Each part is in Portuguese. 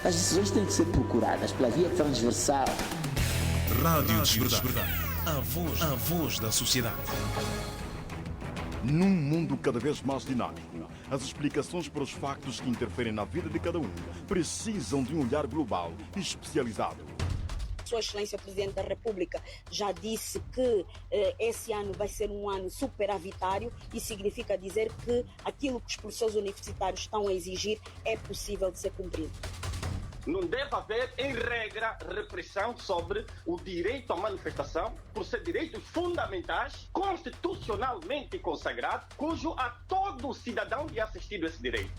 As decisões têm que ser procuradas pela via transversal. Rádio Despertar. A voz da sociedade. Num mundo cada vez mais dinâmico, as explicações para os factos que interferem na vida de cada um precisam de um olhar global e especializado. Sua Excelência o Presidente da República já disse que esse ano vai ser um ano superavitário e significa dizer que aquilo que os professores universitários estão a exigir é possível de ser cumprido. Não deve haver, em regra, repressão sobre o direito à manifestação, por ser direitos fundamentais, constitucionalmente consagrados, cujo a todo cidadão é assistido esse direito.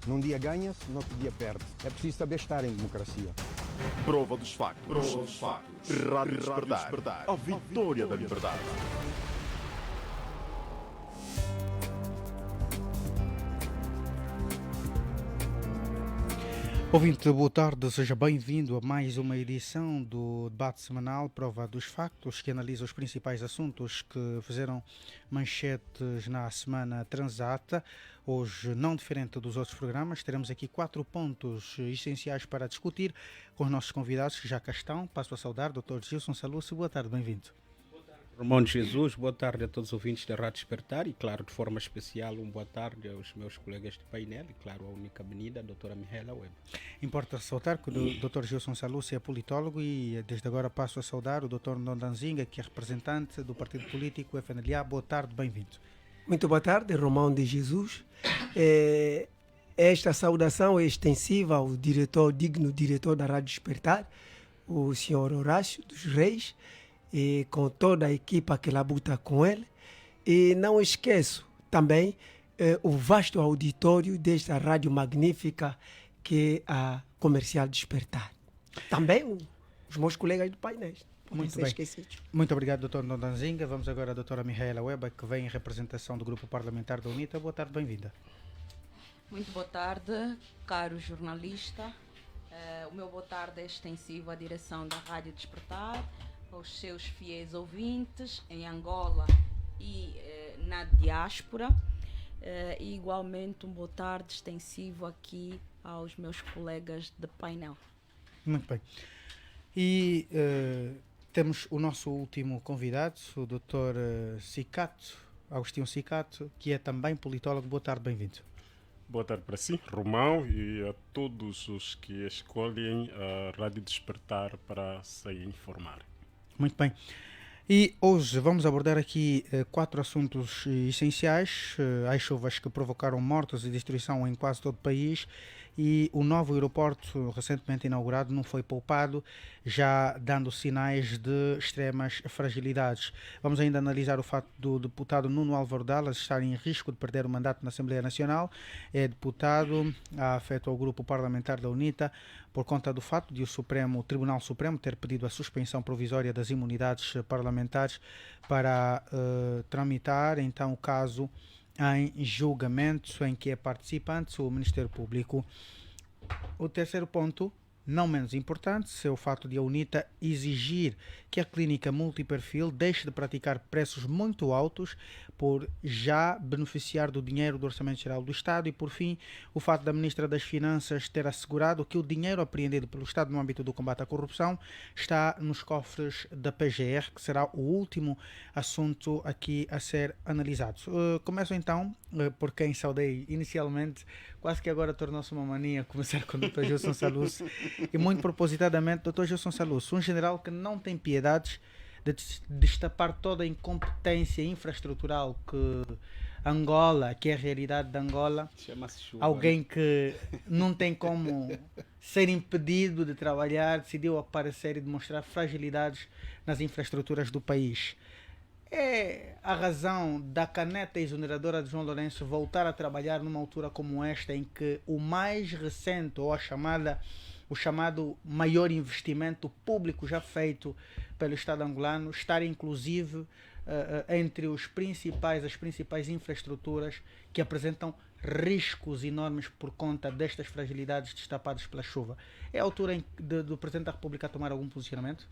Num dia ganha-se, no outro dia perde. É preciso saber estar em democracia. Prova dos factos. Rádio Despertar. A vitória da liberdade. Ouvinte, boa tarde, seja bem-vindo a mais uma edição do debate semanal Prova dos Factos, que analisa os principais assuntos que fizeram manchetes na semana transata. Hoje, não diferente dos outros programas, teremos aqui 4 pontos essenciais para discutir com os nossos convidados que já cá estão. Passo a saudar Dr. Gilson Salúcio. Boa tarde, bem-vindo. Romão de Jesus, boa tarde a todos os ouvintes da Rádio Despertar e, claro, de forma especial, boa tarde aos meus colegas de painel e, claro, a única avenida, a doutora Mihaela Web. Importa ressaltar que o Dr. Gilson Salúcio é politólogo e, desde agora, passo a saudar o Dr. Ndondanzinga, que é representante do partido político FNLA. Boa tarde, bem-vindo. Muito boa tarde, Romão de Jesus. Esta saudação é extensiva ao digno diretor da Rádio Despertar, o senhor Horácio dos Reis, e com toda a equipa que labuta com ele. E não esqueço também o vasto auditório desta rádio magnífica que é a Comercial Despertar. Também os meus colegas do painel. Muito bem. Muito obrigado, Dr. Ndondanzinga. Vamos agora à doutora Mihaela Weba, que vem em representação do Grupo Parlamentar da UNITA. Boa tarde, bem-vinda. Muito boa tarde, caro jornalista. O meu boa tarde é extensivo à direção da Rádio Despertar, aos seus fiéis ouvintes em Angola e na diáspora, e igualmente um boa tarde extensivo aqui aos meus colegas de painel. Muito bem. E temos o nosso último convidado, o Dr. Cicato, Agostinho Cicato, que é também politólogo. Boa tarde, bem-vindo. Boa tarde para si, Romão, e a todos os que escolhem a Rádio Despertar para se informar. Muito bem. E hoje vamos abordar aqui 4 assuntos essenciais. As chuvas que provocaram mortes e destruição em quase todo o país, e o novo aeroporto recentemente inaugurado não foi poupado, já dando sinais de extremas fragilidades. Vamos ainda analisar o facto do deputado Nuno Álvaro Dallas estar em risco de perder o mandato na Assembleia Nacional. É deputado, afeta ao grupo parlamentar da UNITA, por conta do fato de o Tribunal Supremo ter pedido a suspensão provisória das imunidades parlamentares para tramitar então o caso em julgamento em que é participante o Ministério Público. O terceiro ponto, não menos importante, é o fato de a UNITA exigir que a clínica multiperfil deixe de praticar preços muito altos por já beneficiar do dinheiro do Orçamento Geral do Estado. E, por fim, o fato da Ministra das Finanças ter assegurado que o dinheiro apreendido pelo Estado no âmbito do combate à corrupção está nos cofres da PGR, que será o último assunto aqui a ser analisado. Começo então por quem saudei inicialmente, quase que agora tornou-se uma mania começar com o Dr. Gilson Salúcio. E muito propositadamente, Dr. Gilson Salúcio, um general que não tem piedades de destapar toda a incompetência infraestrutural que Angola, que é a realidade de Angola, alguém que não tem como ser impedido de trabalhar, decidiu aparecer e demonstrar fragilidades nas infraestruturas do país. É a razão da caneta exoneradora de João Lourenço voltar a trabalhar numa altura como esta, em que o mais recente, ou o chamado maior investimento público já feito pelo Estado angolano, estar inclusive entre as principais infraestruturas que apresentam riscos enormes por conta destas fragilidades destapadas pela chuva. É a altura do Presidente da República tomar algum posicionamento?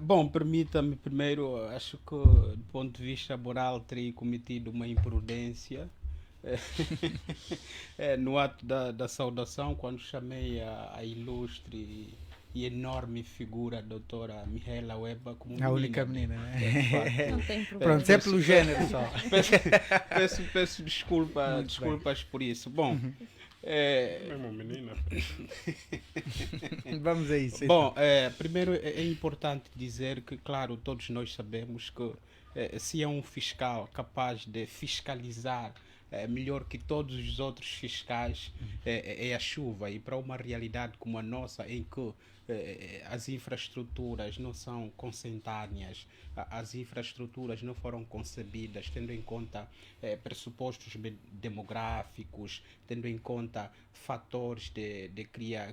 Bom, permita-me primeiro, acho que do ponto de vista moral teria cometido uma imprudência no ato da saudação, quando chamei a ilustre e enorme figura a doutora Mihaela Weba como menina. A única menina, né? Não tem problema. Pronto, é pelo género só. Peço desculpas por isso. Bom, Mesmo menina. Vamos a isso. Bom, primeiro é importante dizer que, claro, todos nós sabemos que se é um fiscal capaz de fiscalizar melhor que todos os outros fiscais, é a chuva. E para uma realidade como a nossa, em que as infraestruturas não são consentâneas, as infraestruturas não foram concebidas tendo em conta pressupostos demográficos, tendo em conta fatores de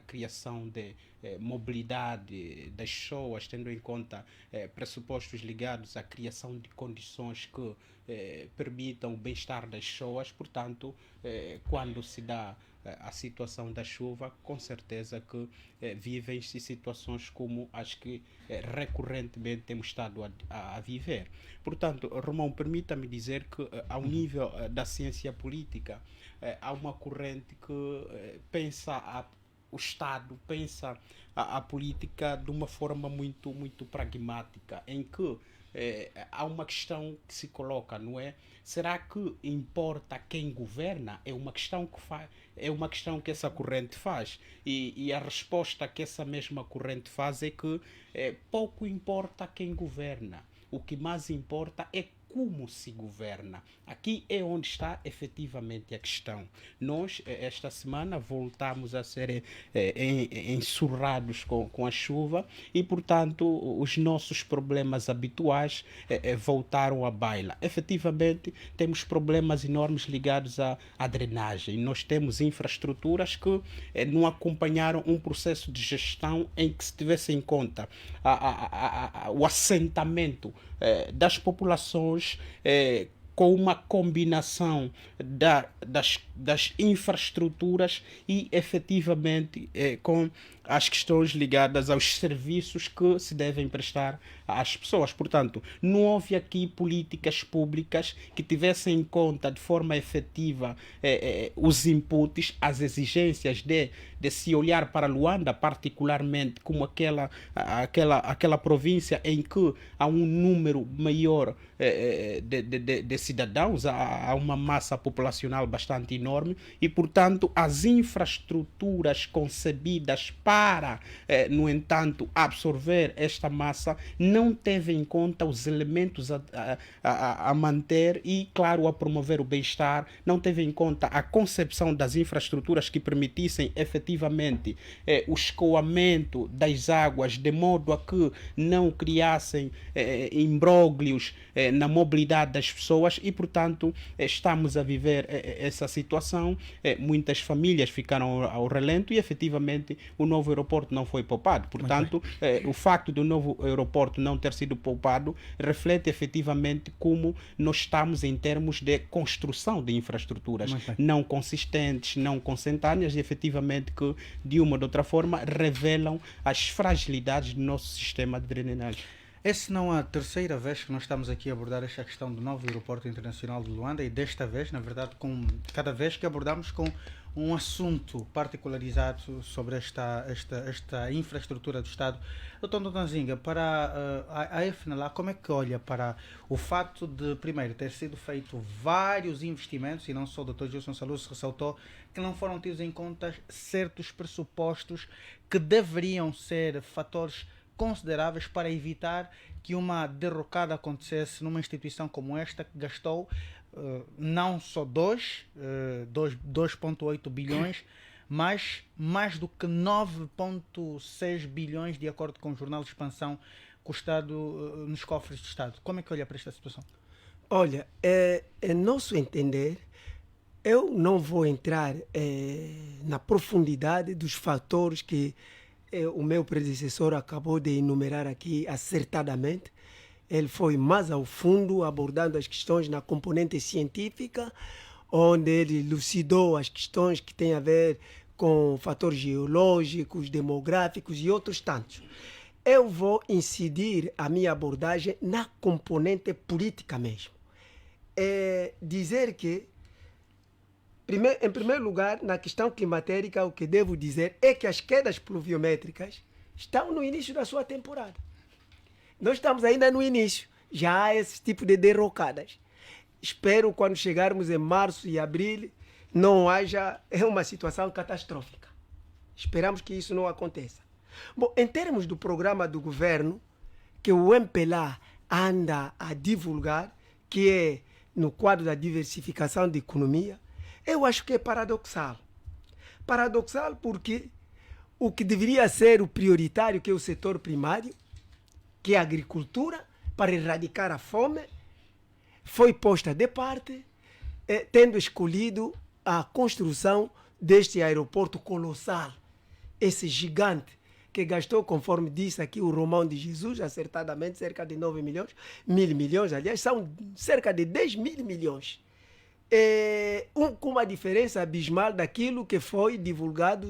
criação de mobilidade das pessoas, tendo em conta pressupostos ligados à criação de condições que permitam o bem-estar das pessoas. Portanto, quando se dá a situação da chuva, com certeza que vivem-se situações como as que recorrentemente temos estado a viver. Portanto, Romão, permita-me dizer que ao nível da ciência política há uma corrente que pensa o Estado, pensa a política de uma forma muito, muito pragmática, em que há uma questão que se coloca, não é? Será que importa quem governa? É uma questão que essa corrente faz. E a resposta que essa mesma corrente faz é que pouco importa quem governa. O que mais importa é como se governa. Aqui é onde está efetivamente a questão. Nós, esta semana, voltamos a ser ensurrados com a chuva e, portanto, os nossos problemas habituais voltaram à baila. Efetivamente, temos problemas enormes ligados à drenagem. Nós temos infraestruturas que não acompanharam um processo de gestão em que se tivesse em conta o assentamento das populações com uma combinação das infraestruturas e efetivamente com as questões ligadas aos serviços que se devem prestar às pessoas. Portanto, não houve aqui políticas públicas que tivessem em conta de forma efetiva os inputs, as exigências de se olhar para Luanda, particularmente como aquela província em que há um número maior de cidadãos, há uma massa populacional bastante enorme e, portanto, as infraestruturas concebidas para, no entanto, absorver esta massa não teve em conta os elementos a manter e, claro, a promover o bem-estar, não teve em conta a concepção das infraestruturas que permitissem efetivamente o escoamento das águas de modo a que não criassem imbróglios na mobilidade das pessoas e, portanto, estamos a viver essa situação. Muitas famílias ficaram ao relento e, efetivamente, o novo aeroporto não foi poupado. Portanto, o facto do novo aeroporto não ter sido poupado reflete efetivamente como nós estamos em termos de construção de infraestruturas não consistentes, não consentâneas e efetivamente que, de uma ou de outra forma, revelam as fragilidades do nosso sistema de drenagem. Essa não é a terceira vez que nós estamos aqui a abordar esta questão do novo aeroporto internacional de Luanda e desta vez, na verdade, cada vez que abordamos com um assunto particularizado sobre esta infraestrutura do Estado. Doutor Ntonzinga, para a FNLA, como é que olha para o facto de, primeiro, ter sido feito vários investimentos, e não só o Dr. Gilson Salus ressaltou, que não foram tidos em conta certos pressupostos que deveriam ser fatores consideráveis para evitar que uma derrocada acontecesse numa instituição como esta, que gastou não só 2,8 bilhões, mas mais do que 9,6 bilhões, de acordo com o Jornal de Expansão, custado nos cofres do Estado. Como é que olha para esta situação? Olha, em nosso entender, eu não vou entrar na profundidade dos fatores que o meu predecessor acabou de enumerar aqui acertadamente. Ele foi mais ao fundo, abordando as questões na componente científica, onde ele elucidou as questões que têm a ver com fatores geológicos, demográficos e outros tantos. Eu vou incidir a minha abordagem na componente política mesmo. Dizer que Em primeiro lugar, na questão climatérica, o que devo dizer é que as quedas pluviométricas estão no início da sua temporada. Nós estamos ainda no início, já há esse tipo de derrocadas. Espero quando chegarmos em março e abril não haja uma situação catastrófica. Esperamos que isso não aconteça. Bom, em termos do programa do governo, que o MPLA anda a divulgar, que é no quadro da diversificação da economia, eu acho que é paradoxal. Paradoxal porque o que deveria ser o prioritário, que é o setor primário, que é a agricultura, para erradicar a fome, foi posta de parte, tendo escolhido a construção deste aeroporto colossal, esse gigante, que gastou, conforme disse aqui o Romão de Jesus, acertadamente cerca de 9 milhões, 1.000 milhões, aliás, são cerca de 10 mil milhões. Com uma diferença abismal daquilo que foi divulgado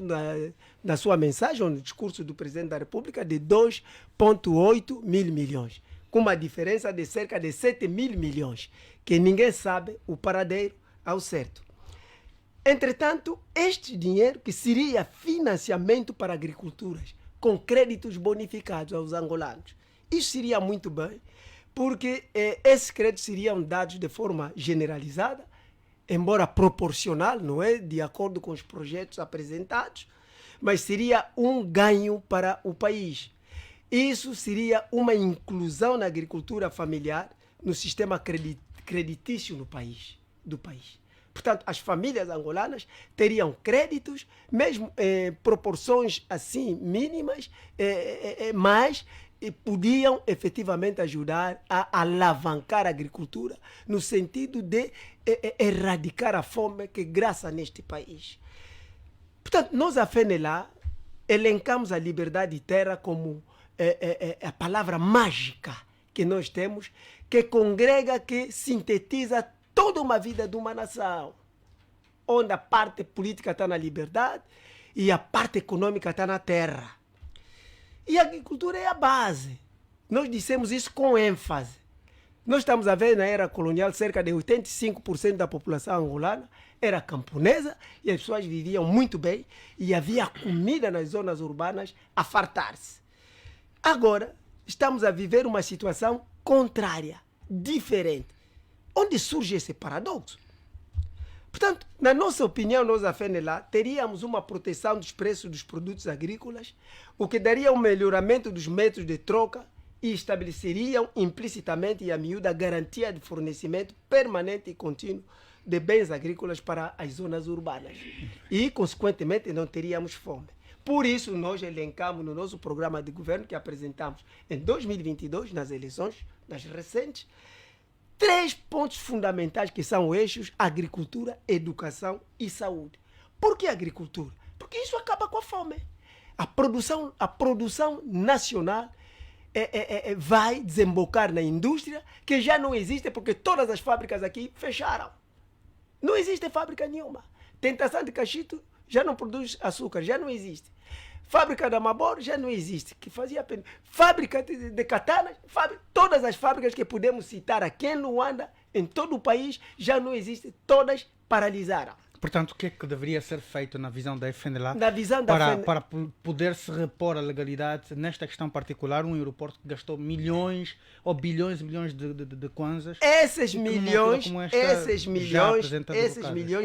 na sua mensagem, no discurso do Presidente da República, de 2,8 mil milhões, com uma diferença de cerca de 7 mil milhões, que ninguém sabe o paradeiro ao certo. Entretanto, este dinheiro, que seria financiamento para agriculturas, com créditos bonificados aos angolanos, isso seria muito bem, porque esses créditos seriam dados de forma generalizada, embora proporcional, não é? De acordo com os projetos apresentados, mas seria um ganho para o país. Isso seria uma inclusão na agricultura familiar, no sistema creditício do país. Portanto, as famílias angolanas teriam créditos, mesmo em proporções assim mínimas, mas podiam efetivamente ajudar a alavancar a agricultura no sentido de erradicar a fome que graça neste país. Portanto, nós a FENELA elencamos a liberdade de terra como a palavra mágica que nós temos, que congrega, que sintetiza toda uma vida de uma nação, onde a parte política está na liberdade e a parte econômica está na terra. E a agricultura é a base. Nós dissemos isso com ênfase. Nós estamos a ver na era colonial cerca de 85% da população angolana era camponesa e as pessoas viviam muito bem e havia comida nas zonas urbanas a fartar-se. Agora, estamos a viver uma situação contrária, diferente. Onde surge esse paradoxo? Portanto, na nossa opinião, nós a FENELA teríamos uma proteção dos preços dos produtos agrícolas, o que daria um melhoramento dos métodos de troca e estabeleceriam implicitamente e a miúda a garantia de fornecimento permanente e contínuo de bens agrícolas para as zonas urbanas. E, consequentemente, não teríamos fome. Por isso, nós elencamos no nosso programa de governo que apresentamos em 2022, nas eleições, nas recentes, 3 pontos fundamentais que são eixos: agricultura, educação e saúde. Por que agricultura? Porque isso acaba com a fome. A produção nacional vai desembocar na indústria, que já não existe porque todas as fábricas aqui fecharam. Não existe fábrica nenhuma. Tentação de Cachito já não produz açúcar, já não existe. Fábrica da Mabor já não existe, que fazia pena. Fábrica de katanas, todas as fábricas que podemos citar aqui em Luanda, em todo o país, já não existem, todas paralisaram. Portanto, o que é que deveria ser feito na visão da FNLA para poder se repor a legalidade nesta questão particular, um aeroporto que gastou milhões ou bilhões e bilhões de kwanzas? Esses milhões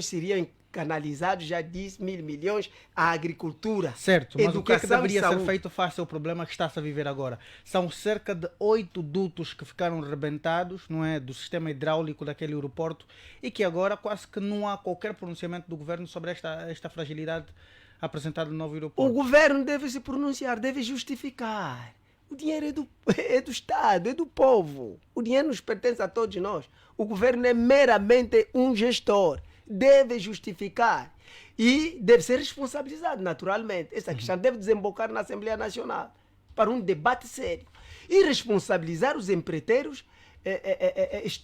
seriam canalizados, já disse, 1.000 milhões à agricultura. Certo, mas educação, o que é que deveria ser feito face ao problema que está-se a viver agora? São cerca de 8 dutos que ficaram rebentados, não é, do sistema hidráulico daquele aeroporto, e que agora quase que não há qualquer pronunciamento do governo sobre esta fragilidade apresentada no novo aeroporto. O governo deve se pronunciar, deve justificar. O dinheiro é do Estado, é do povo. O dinheiro nos pertence a todos nós. O governo é meramente um gestor. Deve justificar e deve ser responsabilizado, naturalmente. Essa questão deve desembocar na Assembleia Nacional para um debate sério. E responsabilizar os empreiteiros,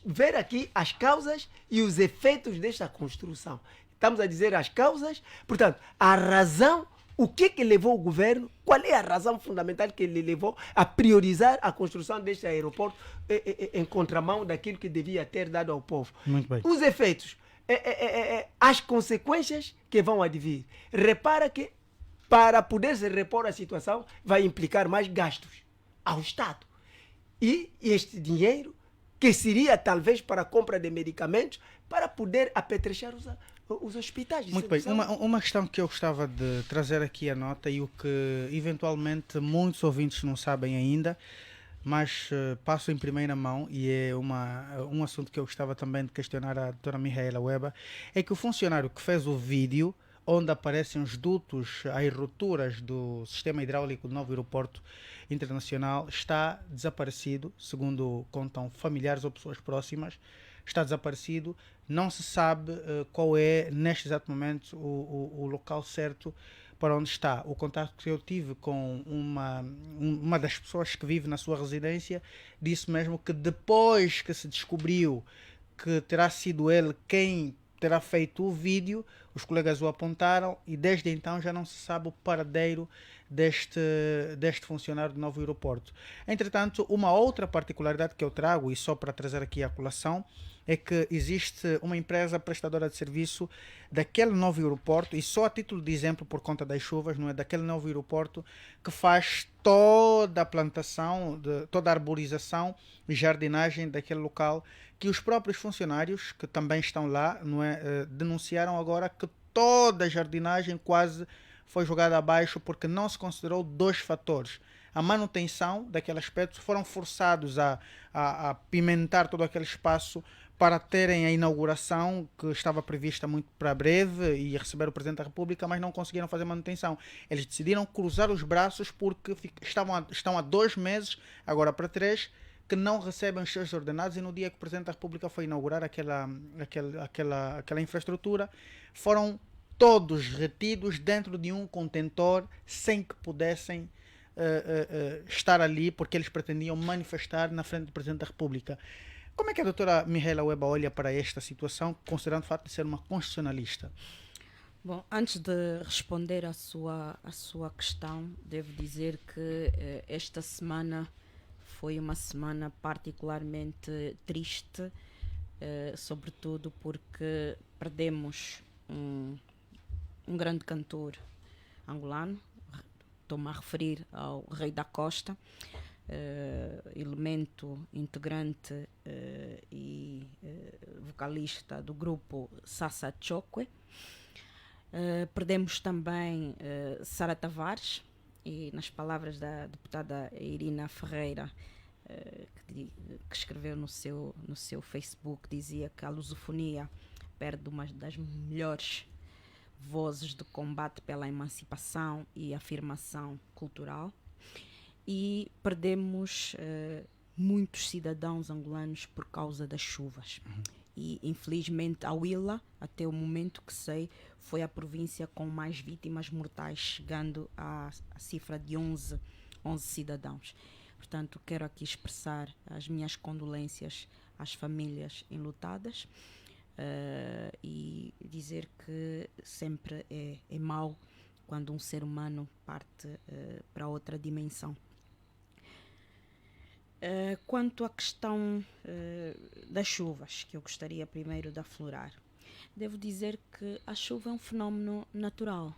ver aqui as causas e os efeitos desta construção. Estamos a dizer as causas, portanto, a razão, o que levou o governo, qual é a razão fundamental que ele levou a priorizar a construção deste aeroporto em contramão daquilo que devia ter dado ao povo. Muito bem. Os efeitos. as consequências que vão advir. Repara que para poder se repor a situação vai implicar mais gastos ao Estado. E este dinheiro, que seria talvez para a compra de medicamentos, para poder apetrechar os hospitais. Muito bem, uma questão que eu gostava de trazer aqui à nota e o que eventualmente muitos ouvintes não sabem ainda, mas passo em primeira mão, e é um assunto que eu gostava também de questionar a doutora Mihaela Weber, é que o funcionário que fez o vídeo onde aparecem os dutos, as rupturas do sistema hidráulico do novo aeroporto internacional, está desaparecido, segundo contam familiares ou pessoas próximas, está desaparecido, não se sabe qual é, neste exato momento, o local certo para onde está. O contato que eu tive com uma das pessoas que vive na sua residência disse mesmo que depois que se descobriu que terá sido ele quem terá feito o vídeo, os colegas o apontaram e desde então já não se sabe o paradeiro deste funcionário do novo aeroporto. Entretanto, uma outra particularidade que eu trago, e só para trazer aqui a colação, é que existe uma empresa prestadora de serviço daquele novo aeroporto, e só a título de exemplo por conta das chuvas, não é, daquele novo aeroporto, que faz toda a plantação, toda a arborização e jardinagem daquele local, que os próprios funcionários que também estão lá, não é, denunciaram agora que toda a jardinagem quase foi jogada abaixo porque não se considerou dois fatores. A manutenção daquele aspecto, foram forçados a pimentar todo aquele espaço para terem a inauguração que estava prevista muito para breve e receber o Presidente da República, mas não conseguiram fazer manutenção. Eles decidiram cruzar os braços porque estão há 2 meses, agora para 3, que não recebem os seus ordenados, e no dia que o Presidente da República foi inaugurar aquela infraestrutura, foram todos retidos dentro de um contentor sem que pudessem estar ali, porque eles pretendiam manifestar na frente do Presidente da República. Como é que a doutora Mihaela Weber olha para esta situação, considerando o facto de ser uma constitucionalista? Bom, antes de responder à sua questão, devo dizer que esta semana foi uma semana particularmente triste, sobretudo porque perdemos um grande cantor angolano. Estou-me a referir ao Rei da Costa, elemento integrante e vocalista do grupo Sassa Chokwe. Perdemos também Sara Tavares, e nas palavras da deputada Irina Ferreira, que escreveu no seu Facebook, dizia que a lusofonia perde uma das melhores vozes de combate pela emancipação e afirmação cultural, e perdemos muitos cidadãos angolanos por causa das chuvas. E infelizmente a Huila, até o momento que sei, foi a província com mais vítimas mortais, chegando à cifra de 11 cidadãos. Portanto, quero aqui expressar as minhas condolências às famílias enlutadas, e dizer que sempre é mau quando um ser humano parte para outra dimensão. Quanto à questão das chuvas, que eu gostaria primeiro de aflorar, devo dizer que a chuva é um fenómeno natural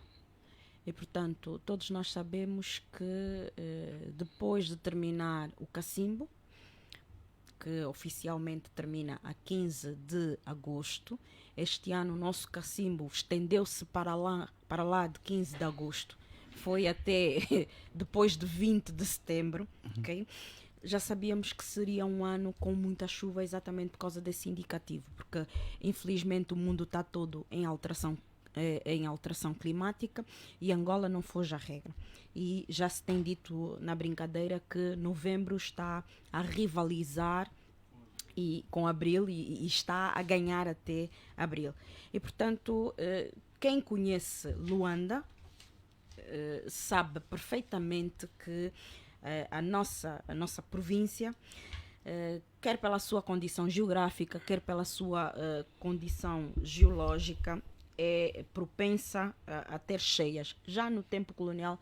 e, portanto, todos nós sabemos que depois de terminar o cacimbo, que oficialmente termina a 15 de agosto, este ano o nosso cacimbo estendeu-se para lá de 15 de agosto, foi até depois de 20 de setembro, ok? Já sabíamos que seria um ano com muita chuva exatamente por causa desse indicativo, porque infelizmente o mundo está todo em alteração climática e Angola não foge à regra. E já se tem dito na brincadeira que novembro está a rivalizar com abril e está a ganhar até abril. E portanto, quem conhece Luanda sabe perfeitamente que a nossa província, quer pela sua condição geográfica, quer pela sua condição geológica, é propensa a ter cheias. Já no tempo colonial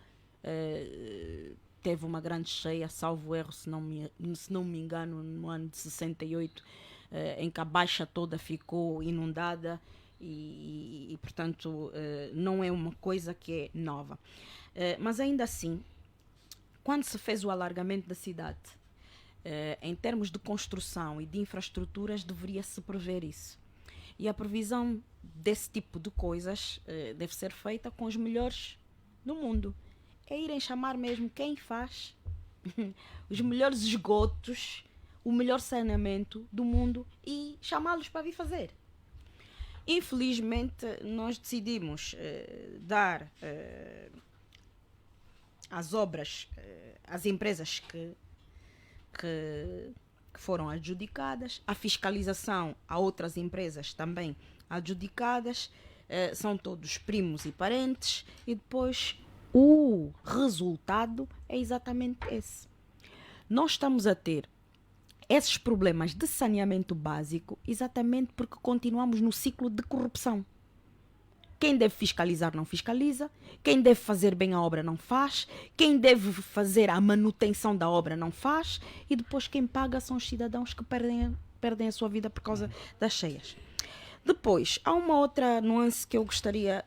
teve uma grande cheia, salvo erro, se não me engano, no ano de 68, em que a Baixa toda ficou inundada portanto, não é uma coisa que é nova. Mas ainda assim, quando se fez o alargamento da cidade, em termos de construção e de infraestruturas, deveria-se prever isso. E a previsão desse tipo de coisas deve ser feita com os melhores do mundo. É irem chamar mesmo quem faz os melhores esgotos, o melhor saneamento do mundo e chamá-los para vir fazer. Infelizmente, nós decidimos dar as obras às empresas que foram adjudicadas, a fiscalização a outras empresas também adjudicadas, são todos primos e parentes, e depois o resultado é exatamente esse. Nós estamos a ter esses problemas de saneamento básico exatamente porque continuamos no ciclo de corrupção. Quem deve fiscalizar não fiscaliza, quem deve fazer bem a obra não faz, quem deve fazer a manutenção da obra não faz, e depois quem paga são os cidadãos que perdem a sua vida por causa das cheias. Depois, há uma outra nuance que eu gostaria,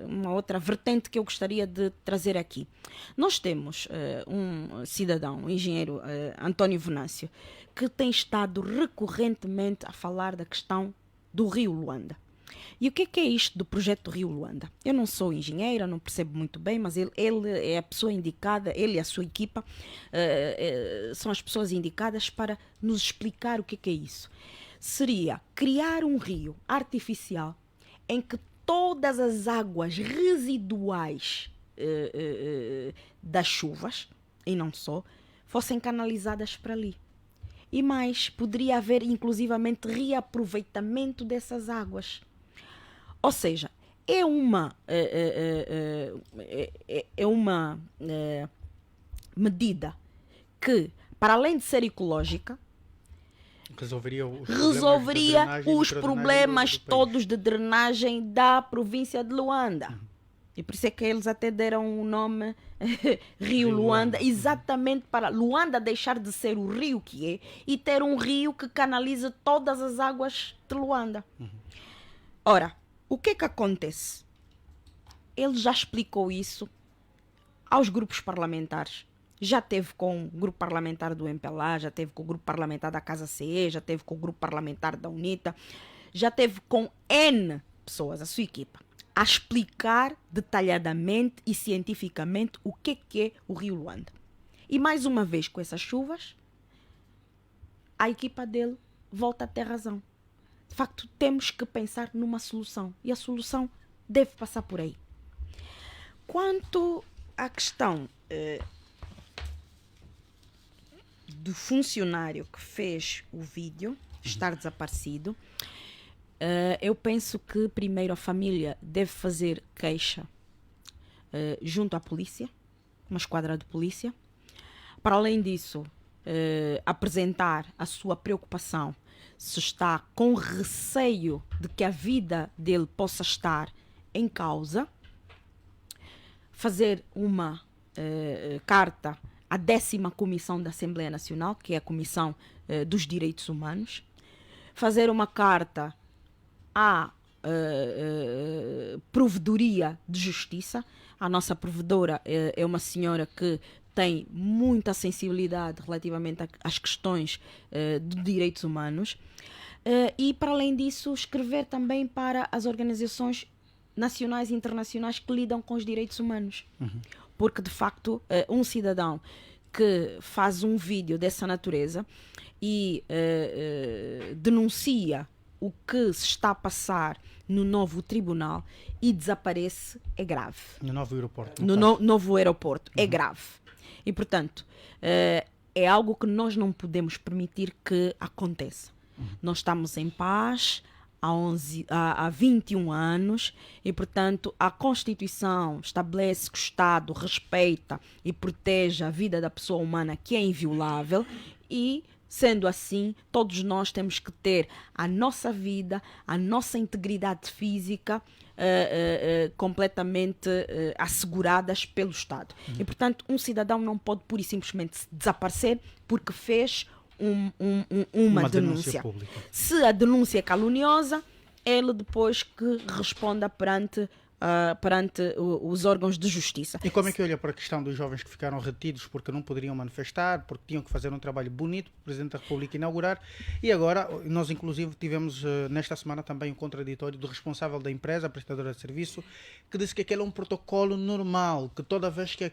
uma outra vertente que eu gostaria de trazer aqui. Nós temos um cidadão, um engenheiro, António Venâncio, que tem estado recorrentemente a falar da questão do Rio Luanda. E o que é isto do projeto do Rio Luanda? Eu não sou engenheira, não percebo muito bem, mas ele é a pessoa indicada, ele e a sua equipa são as pessoas indicadas para nos explicar o que é isso. Seria criar um rio artificial em que todas as águas residuais das chuvas, e não só, fossem canalizadas para ali. E mais, poderia haver inclusivamente reaproveitamento dessas águas. Ou seja, é uma medida que, para além de ser ecológica, resolveria os problemas todos de drenagem da província de Luanda. E por isso é que eles até deram o nome Rio Luanda, exatamente para Luanda deixar de ser o rio que é e ter um rio que canaliza todas as águas de Luanda. Ora, o que é que acontece? Ele já explicou isso aos grupos parlamentares. Já teve com o grupo parlamentar do MPLA, já teve com o grupo parlamentar da Casa CE, já teve com o grupo parlamentar da UNITA, já teve com N pessoas, a sua equipa, a explicar detalhadamente e cientificamente o que é o Rio Luanda. E mais uma vez, com essas chuvas, a equipa dele volta a ter razão. De facto, temos que pensar numa solução. E a solução deve passar por aí. Quanto à questão do funcionário que fez o vídeo estar desaparecido, eu penso que primeiro a família deve fazer queixa junto à polícia, uma esquadra de polícia. Para além disso, apresentar a sua preocupação se está com receio de que a vida dele possa estar em causa, fazer uma carta à 10ª Comissão da Assembleia Nacional, que é a Comissão dos Direitos Humanos, fazer uma carta à Provedoria de Justiça. A nossa provedora é uma senhora que tem muita sensibilidade relativamente às questões de direitos humanos, e para além disso escrever também para as organizações nacionais e internacionais que lidam com os direitos humanos. Porque de facto um cidadão que faz um vídeo dessa natureza e denuncia o que se está a passar no novo tribunal e desaparece, é grave. No novo aeroporto. No novo aeroporto, é grave. E, portanto, é algo que nós não podemos permitir que aconteça. Nós estamos em paz há 21 anos e, portanto, a Constituição estabelece que o Estado respeita e protege a vida da pessoa humana, que é inviolável, e, sendo assim, todos nós temos que ter a nossa vida, a nossa integridade física completamente asseguradas pelo Estado. E, portanto, um cidadão não pode pura e simplesmente desaparecer porque fez uma denúncia pública. Se a denúncia é caluniosa, ele depois que responda perante os órgãos de justiça. E como é que olha para a questão dos jovens que ficaram retidos porque não poderiam manifestar, porque tinham que fazer um trabalho bonito para o Presidente da República inaugurar, e agora nós inclusive tivemos nesta semana também um contraditório do responsável da empresa, a prestadora de serviço, que disse que aquele é um protocolo normal, que toda vez que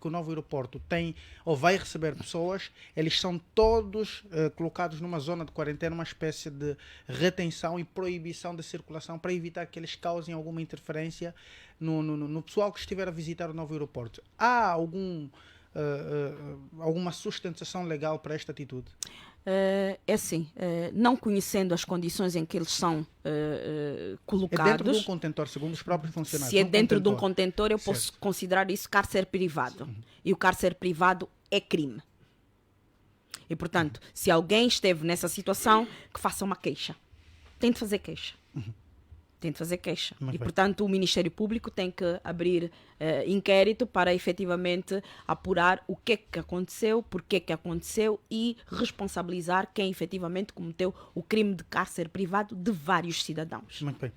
o novo aeroporto tem ou vai receber pessoas, eles são todos colocados numa zona de quarentena, uma espécie de retenção e proibição de circulação para evitar que eles causem alguma interferência no pessoal que estiver a visitar o novo aeroporto. Há alguma sustentação legal para esta atitude? É assim, não conhecendo as condições em que eles são colocados... É dentro de um contentor, segundo os próprios funcionários. Se é dentro de um contentor, eu posso considerar isso cárcere privado. E o cárcere privado é crime. E, portanto, se alguém esteve nessa situação, que faça uma queixa. Tem de fazer queixa. Tem de fazer queixa. Muito e, bem. portanto, o Ministério Público tem que abrir inquérito para efetivamente apurar o que é que aconteceu, porquê que aconteceu e responsabilizar quem efetivamente cometeu o crime de cárcere privado de vários cidadãos. Muito bem.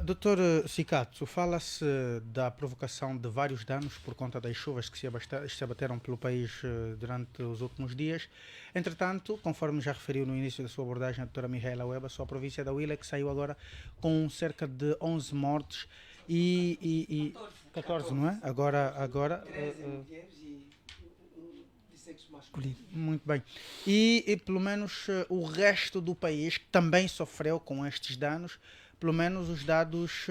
Doutor Cicato, fala-se da provocação de vários danos por conta das chuvas que se abateram pelo país durante os últimos dias. Entretanto, conforme já referiu no início da sua abordagem a doutora Mihaela Weba, só a província da Huila que saiu agora com cerca de 11 mortes e 14, não é? Agora muito bem. E pelo menos o resto do país que também sofreu com estes danos, pelo menos os dados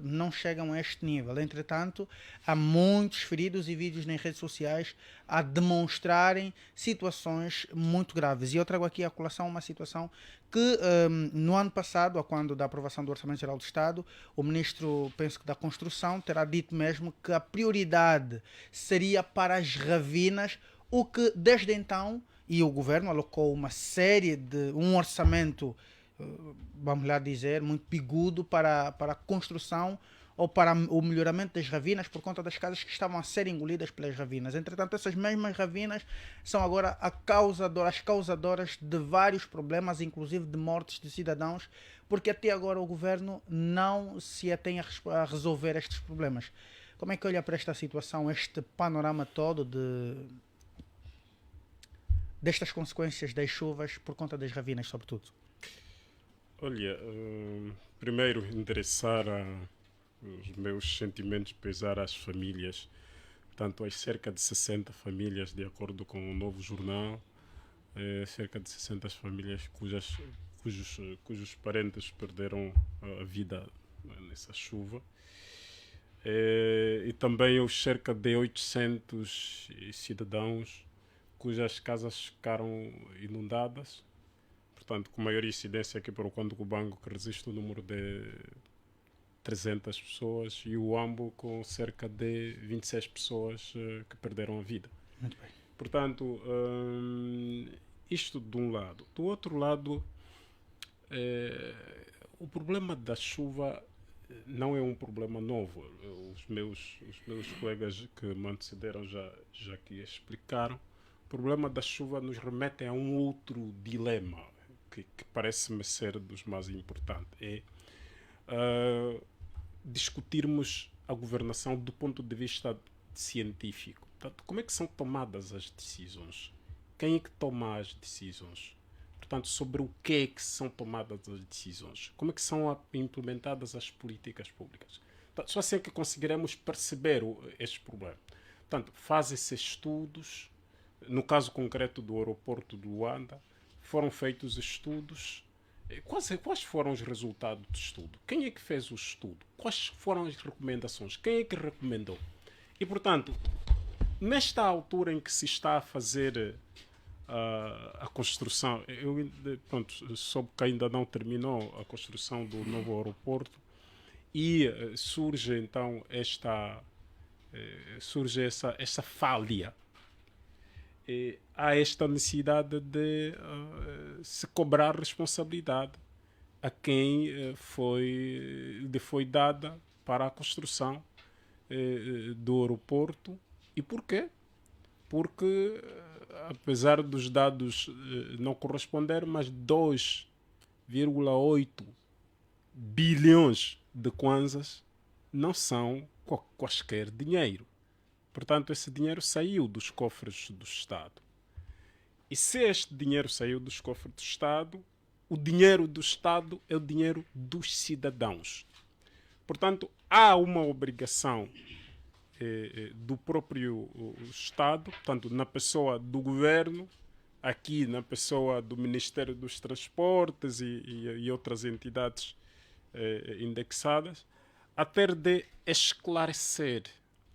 não chegam a este nível. Entretanto, há muitos feridos e vídeos nas redes sociais a demonstrarem situações muito graves. E eu trago aqui à colação uma situação que no ano passado, quando da aprovação do Orçamento Geral do Estado, o ministro, penso que da Construção, terá dito mesmo que a prioridade seria para as ravinas, o que desde então, e o governo alocou uma série de um orçamento, vamos lá dizer, muito pigudo para a construção ou para o melhoramento das ravinas por conta das casas que estavam a ser engolidas pelas ravinas. Entretanto, essas mesmas ravinas são agora as causadoras de vários problemas, inclusive de mortes de cidadãos, porque até agora o governo não se atém a resolver estes problemas. Como é que olha para esta situação, este panorama todo destas consequências das chuvas por conta das ravinas, sobretudo? Olha, primeiro endereçar os meus sentimentos, pesar às famílias, portanto, as cerca de 60 famílias, de acordo com o novo jornal, cerca de 60 famílias cujos parentes perderam a vida nessa chuva. E também os cerca de 800 cidadãos cujas casas ficaram inundadas, portanto, com maior incidência aqui para o Conde Cubango, que resiste o número de 300 pessoas, e o Ambo com cerca de 26 pessoas que perderam a vida. Muito bem. Portanto, isto de um lado. Do outro lado, o problema da chuva não é um problema novo. Os meus colegas que me antecederam já que explicaram. O problema da chuva nos remete a um outro dilema que parece-me ser dos mais importantes. É discutirmos a governação do ponto de vista científico. Portanto, como é que são tomadas as decisões? Quem é que toma as decisões? Portanto, sobre o que é que são tomadas as decisões? Como é que são implementadas as políticas públicas? Portanto, só assim é que conseguiremos perceber este problema. Portanto, fazem-se estudos. No caso concreto do aeroporto de Luanda, foram feitos estudos. Quais foram os resultados do estudo? Quem é que fez o estudo? Quais foram as recomendações? Quem é que recomendou? E, portanto, nesta altura em que se está a fazer a construção, eu soube que ainda não terminou a construção do novo aeroporto e surge então essa falha. Há esta necessidade de se cobrar responsabilidade a quem lhe foi dada para a construção do aeroporto. E porquê? Porque, apesar dos dados não corresponderem, mas 2,8 bilhões de kwanzas não são quaisquer dinheiro. Portanto, esse dinheiro saiu dos cofres do Estado. E se este dinheiro saiu dos cofres do Estado, o dinheiro do Estado é o dinheiro dos cidadãos. Portanto, há uma obrigação do próprio Estado, portanto, na pessoa do governo, aqui na pessoa do Ministério dos Transportes e outras entidades indexadas, a ter de esclarecer,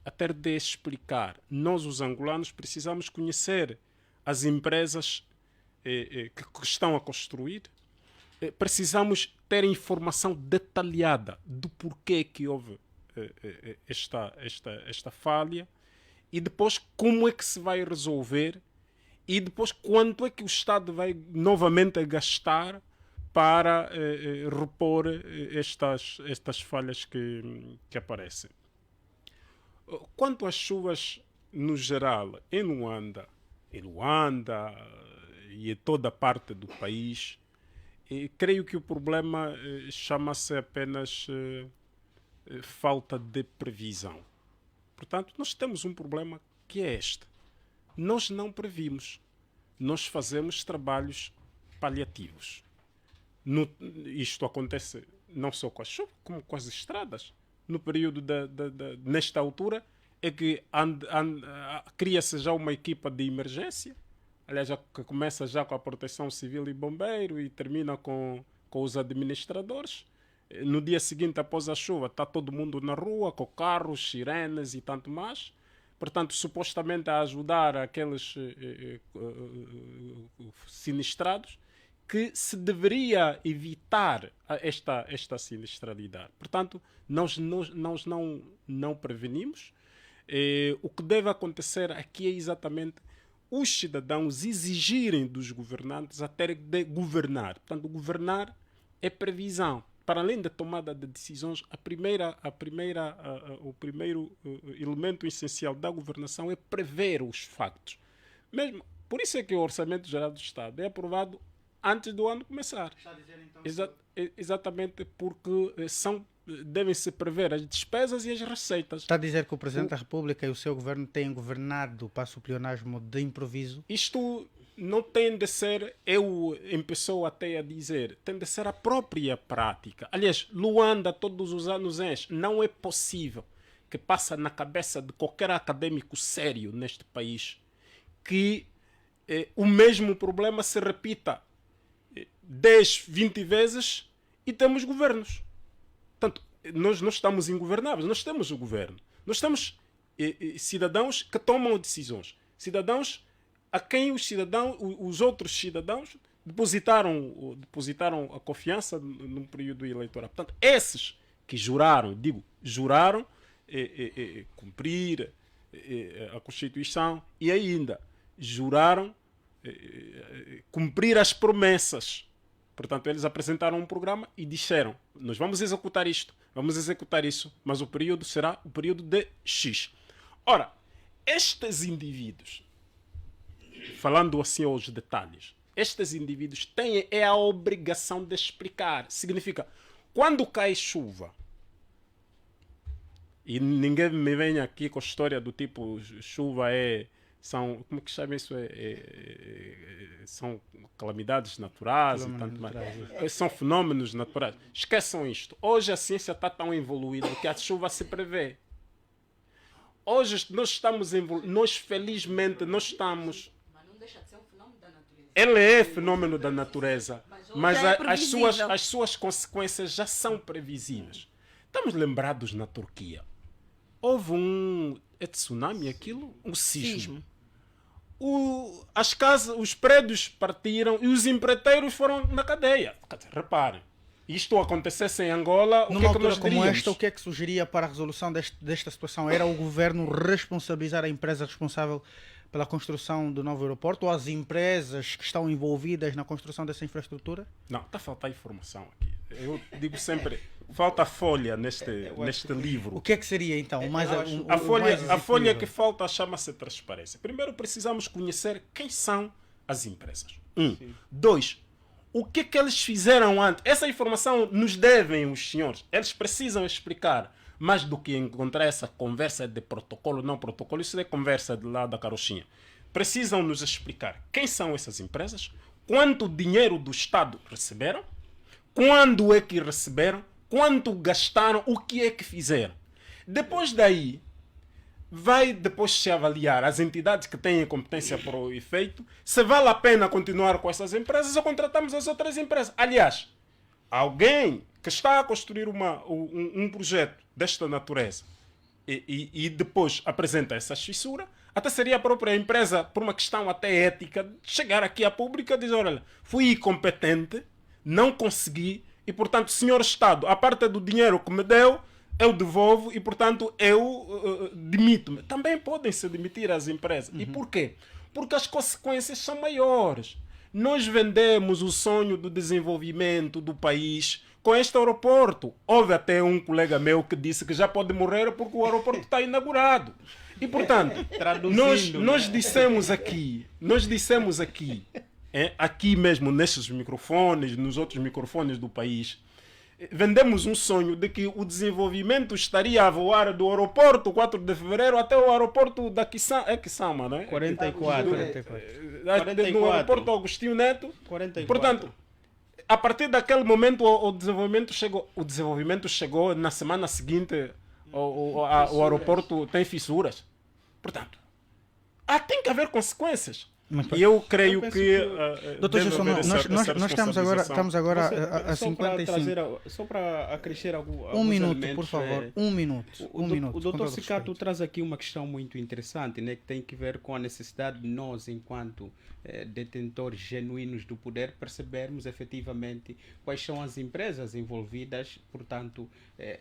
a ter de explicar. Nós, os angolanos, precisamos conhecer as empresas que estão a construir. Precisamos ter informação detalhada do porquê que houve esta falha e depois como é que se vai resolver e depois quanto é que o Estado vai novamente gastar para repor estas falhas que aparecem. Quanto às chuvas no geral, em Luanda e em toda a parte do país, creio que o problema chama-se apenas falta de previsão. Portanto, nós temos um problema que é este. Nós não previmos. Nós fazemos trabalhos paliativos. Isto acontece não só com a chuva, como com as estradas. No período nesta altura, é que cria-se já uma equipa de emergência, aliás, que começa já com a proteção civil e bombeiro e termina com os administradores. No dia seguinte, após a chuva, está todo mundo na rua, com carros, sirenes e tanto mais. Portanto, supostamente a ajudar aqueles sinistrados, que se deveria evitar esta sinistralidade. Portanto, nós não prevenimos. O que deve acontecer aqui é exatamente os cidadãos exigirem dos governantes a terem de governar. Portanto, governar é previsão. Para além da tomada de decisões, o primeiro elemento essencial da governação é prever os factos. Mesmo, por isso é que o Orçamento Geral do Estado é aprovado antes do ano começar. Está a dizer, então, exatamente porque devem-se prever as despesas e as receitas. Está a dizer que o Presidente da República e o seu governo têm governado para o pleonasmo de improviso? Isto não tem de ser eu em pessoa até a dizer, tem de ser a própria prática. Aliás, Luanda todos os anos enche. Não é possível que passa na cabeça de qualquer acadêmico sério neste país que o mesmo problema se repita 10, 20 vezes e temos governos. Portanto, nós não estamos ingovernáveis, nós temos o governo. Nós temos cidadãos que tomam decisões. Cidadãos a quem os outros cidadãos depositaram a confiança num período eleitoral. Portanto, esses que juraram cumprir a Constituição e ainda juraram cumprir as promessas. Portanto, eles apresentaram um programa e disseram: nós vamos executar isto, vamos executar isso, mas o período será o período de X. Ora, estes indivíduos, falando assim aos detalhes, estes indivíduos têm a obrigação de explicar. Significa, quando cai chuva, e ninguém me vem aqui com a história do tipo, chuva são, como que chama isso? São calamidades naturais e tanto mais. São fenómenos naturais. Esqueçam isto. Hoje a ciência está tão evoluída que a chuva se prevê. Hoje nós estamos nós felizmente nós estamos. Mas não deixa de ser um fenômeno da natureza. Ele é fenômeno da natureza, mas as suas consequências já são previsíveis. Estamos lembrados na Turquia. Houve tsunami aquilo? Um sismo. As casas, os prédios partiram e os empreiteiros foram na cadeia. Reparem, isto acontecesse em Angola, numa altura como esta, o que é que sugeria para a resolução desta situação? Era o governo responsabilizar a empresa responsável pela construção do novo aeroporto ou as empresas que estão envolvidas na construção dessa infraestrutura? Não, está a faltar informação aqui. Eu digo sempre, falta folha neste livro. O que é que seria então? A folha que falta chama-se transparência. Primeiro precisamos conhecer quem são as empresas. 2. O que é que eles fizeram antes? Essa informação nos devem os senhores. Eles precisam explicar. Mais do que encontrar essa conversa de protocolo, não protocolo, isso é conversa de lá da carochinha. Precisam nos explicar quem são essas empresas, quanto dinheiro do Estado receberam, quando é que receberam, quanto gastaram, o que é que fizeram. Depois daí, vai depois se avaliar as entidades que têm competência para o efeito, se vale a pena continuar com essas empresas ou contratamos as outras empresas. Aliás, alguém que está a construir um projeto desta natureza e depois apresenta essa fissura, até seria a própria empresa, por uma questão até ética, chegar aqui à pública e dizer, olha, fui incompetente, não consegui, e portanto, senhor Estado, a parte do dinheiro que me deu, eu devolvo e, portanto, eu demito-me. Também podem se demitir as empresas. E por quê? Porque as consequências são maiores. Nós vendemos o sonho do desenvolvimento do país com este aeroporto. Houve até um colega meu que disse que já pode morrer porque o aeroporto está inaugurado. E, portanto, nós dissemos aqui, aqui mesmo nestes microfones, nos outros microfones do país, vendemos um sonho de que o desenvolvimento estaria a voar do aeroporto 4 de fevereiro até o aeroporto da Kisama, não é? 44. No aeroporto Agostinho Neto. 44. Portanto, a partir daquele momento o desenvolvimento chegou na semana seguinte, o aeroporto tem fissuras. Portanto, tem que haver consequências. E eu creio que Doutor Gerson, nós estamos agora a 55. Só para acrescer alguns um minuto, elementos, por favor. Um minuto. O doutor Cicato traz aqui uma questão muito interessante, né, que tem que ver com a necessidade de nós, enquanto detentores genuínos do poder, percebermos efetivamente quais são as empresas envolvidas, portanto,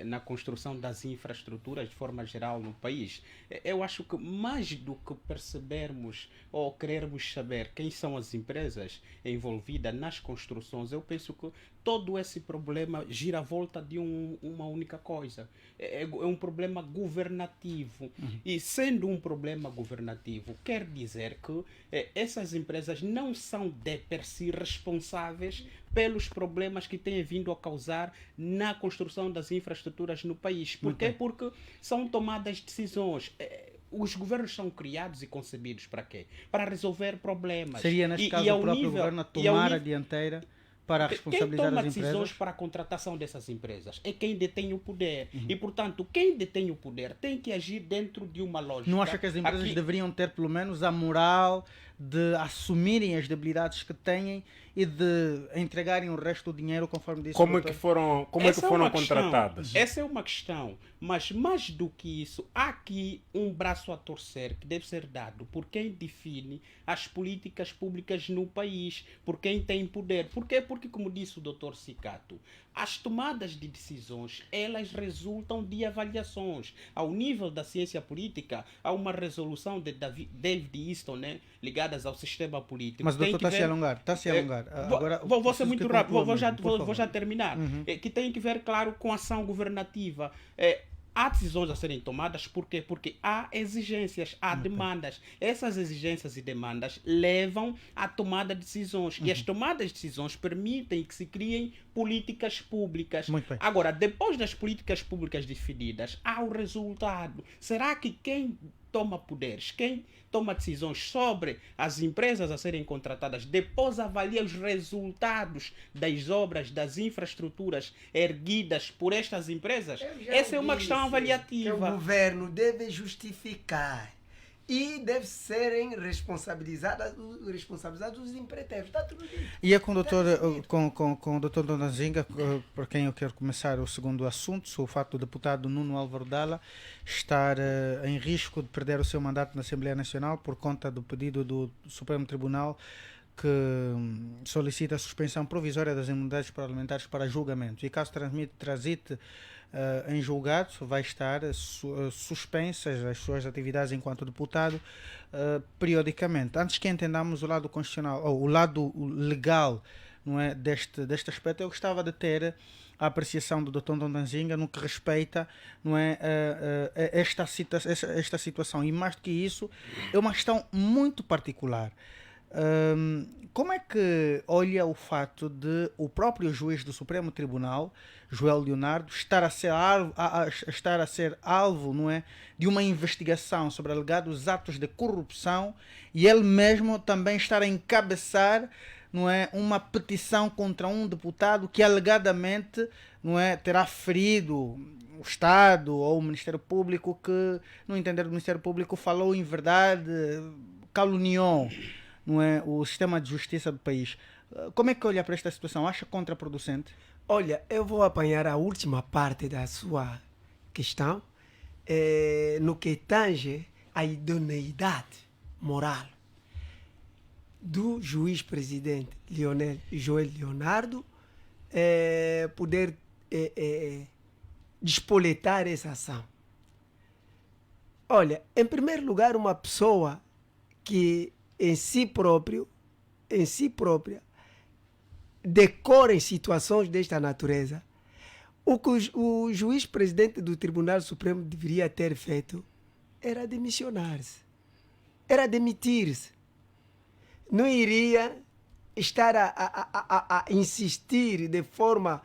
na construção das infraestruturas de forma geral no país. Eu acho que mais do que percebermos ou querermos saber quem são as empresas envolvidas nas construções, eu penso que todo esse problema gira à volta de uma única coisa. É um problema governativo. E sendo um problema governativo, quer dizer que essas empresas não são de per si responsáveis pelos problemas que têm vindo a causar na construção das infraestruturas no país. Por quê? Porque são tomadas decisões. Os governos são criados e concebidos para quê? Para resolver problemas. Seria, neste caso, o próprio governo a tomar a dianteira para responsabilizar as empresas? Quem toma decisões para a contratação dessas empresas é quem detém o poder. E, portanto, quem detém o poder tem que agir dentro de uma lógica. Não acha que as empresas deveriam ter, pelo menos, a moral de assumirem as debilidades que têm e de entregarem o resto do dinheiro conforme disse como é que foram contratadas? Essa é uma questão, mas mais do que isso, há aqui um braço a torcer que deve ser dado por quem define as políticas públicas no país, por quem tem poder. Por quê? Porque, como disse o Dr. Cicato, as tomadas de decisões, elas resultam de avaliações. Ao nível da ciência política, há uma resolução de David Easton, né, ligadas ao sistema político. Mas o doutor está a se alongar. Agora, vou ser muito rápido, vou já terminar. Que tem que ver, claro, com a ação governativa. Há decisões a serem tomadas, por quê? Porque há exigências, há demandas. Essas exigências e demandas levam à tomada de decisões. E as tomadas de decisões permitem que se criem políticas públicas. Agora, depois das políticas públicas definidas, há o resultado. Será que quem toma poderes, quem toma decisões sobre as empresas a serem contratadas, depois avalia os resultados das obras, das infraestruturas erguidas por estas empresas? Essa é uma questão avaliativa. Que o governo deve justificar e deve serem responsabilizados os empreiteiros. Está tudo dito. E é com o doutor Dondanzinga, por quem eu quero começar o segundo assunto, sobre o facto do deputado Nuno Álvaro Dalla estar em risco de perder o seu mandato na Assembleia Nacional por conta do pedido do Supremo Tribunal que solicita a suspensão provisória das imunidades parlamentares para julgamento. E caso transite em julgado, vai estar suspensas as suas atividades enquanto deputado periodicamente. Antes que entendamos o lado constitucional, ou o lado legal, não é, deste aspecto, eu gostava de ter a apreciação do Dr. Dondanzinga no que respeita, não é, esta situação. E mais do que isso, é uma questão muito particular. Como é que olha o fato de o próprio juiz do Supremo Tribunal, Joel Leonardo, estar a ser alvo, não é, de uma investigação sobre alegados atos de corrupção e ele mesmo também estar a encabeçar, não é, uma petição contra um deputado que alegadamente, não é, terá ferido o Estado ou o Ministério Público, que, no entender do Ministério Público, falou em verdade, caluniou, não é, o sistema de justiça do país. Como é que olha para esta situação? Acha contraproducente? Olha, eu vou apanhar a última parte da sua questão no que tange à idoneidade moral do juiz-presidente Joel Leonardo poder despoletar essa ação. Olha, em primeiro lugar, uma pessoa que em si própria decora em situações desta natureza, o que o juiz-presidente do Tribunal Supremo deveria ter feito era demissionar-se, era demitir-se. Não iria estar a insistir de forma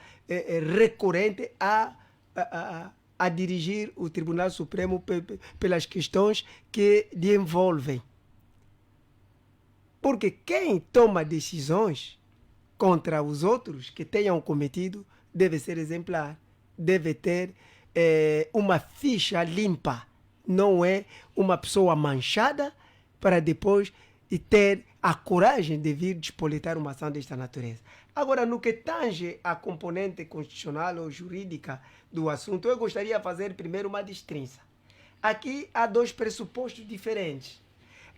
recorrente a dirigir o Tribunal Supremo pelas questões que lhe envolvem. Porque quem toma decisões contra os outros que tenham cometido deve ser exemplar, deve ter uma ficha limpa, não é uma pessoa manchada para depois ter a coragem de vir despoletar uma ação desta natureza. Agora, no que tange a componente constitucional ou jurídica do assunto, eu gostaria de fazer primeiro uma distinção. Aqui há dois pressupostos diferentes.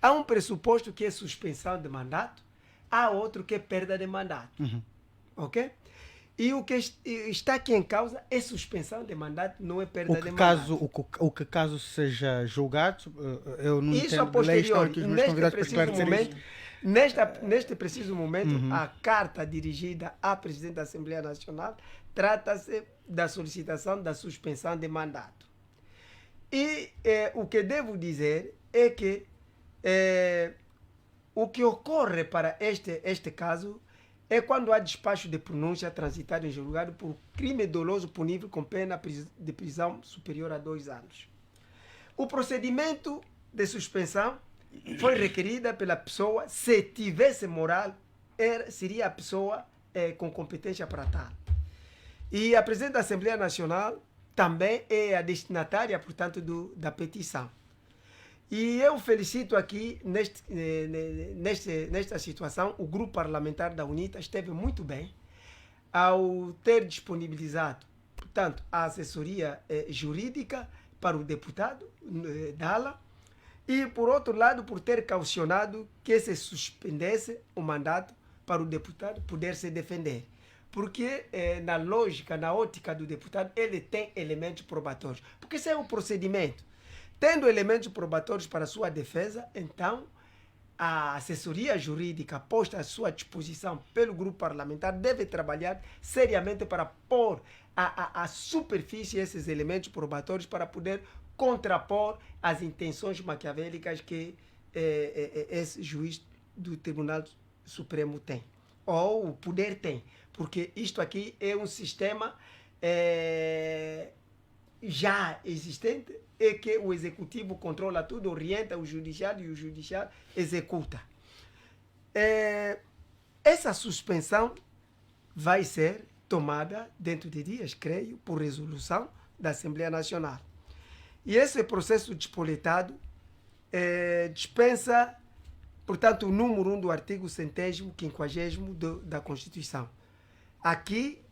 Há um pressuposto que é suspensão de mandato, há outro que é perda de mandato. Ok? E o que está aqui em causa é suspensão de mandato, não é perda de mandato. O que caso seja julgado, eu não isso entendo. A posteriori, neste para preciso momento, a carta dirigida à Presidente da Assembleia Nacional trata-se da solicitação da suspensão de mandato. E o que devo dizer é que o que ocorre para este caso é quando há despacho de pronúncia transitado em julgado por crime doloso punível com pena de prisão superior a 2 anos. O procedimento de suspensão foi requerida pela pessoa, se tivesse moral, seria a pessoa com competência para tal. E a Presidente da Assembleia Nacional também é a destinatária, portanto, da petição. E eu felicito aqui, nesta situação, o grupo parlamentar da UNITA esteve muito bem ao ter disponibilizado, portanto, a assessoria jurídica para o deputado Dala e, por outro lado, por ter caucionado que se suspendesse o mandato para o deputado poder se defender. Porque, na lógica, na ótica do deputado, ele tem elementos probatórios. Porque esse é o procedimento. Tendo elementos probatórios para sua defesa, então a assessoria jurídica posta à sua disposição pelo grupo parlamentar deve trabalhar seriamente para pôr à superfície esses elementos probatórios para poder contrapor as intenções maquiavélicas que esse juiz do Tribunal Supremo tem, ou o poder tem, porque isto aqui é um sistema já existente, é que o executivo controla tudo, orienta o judiciário e o judiciário executa. Essa suspensão vai ser tomada dentro de dias, creio, por resolução da Assembleia Nacional. E esse processo despoletado dispensa, portanto, o número 1 do artigo 150º da Constituição. Aqui,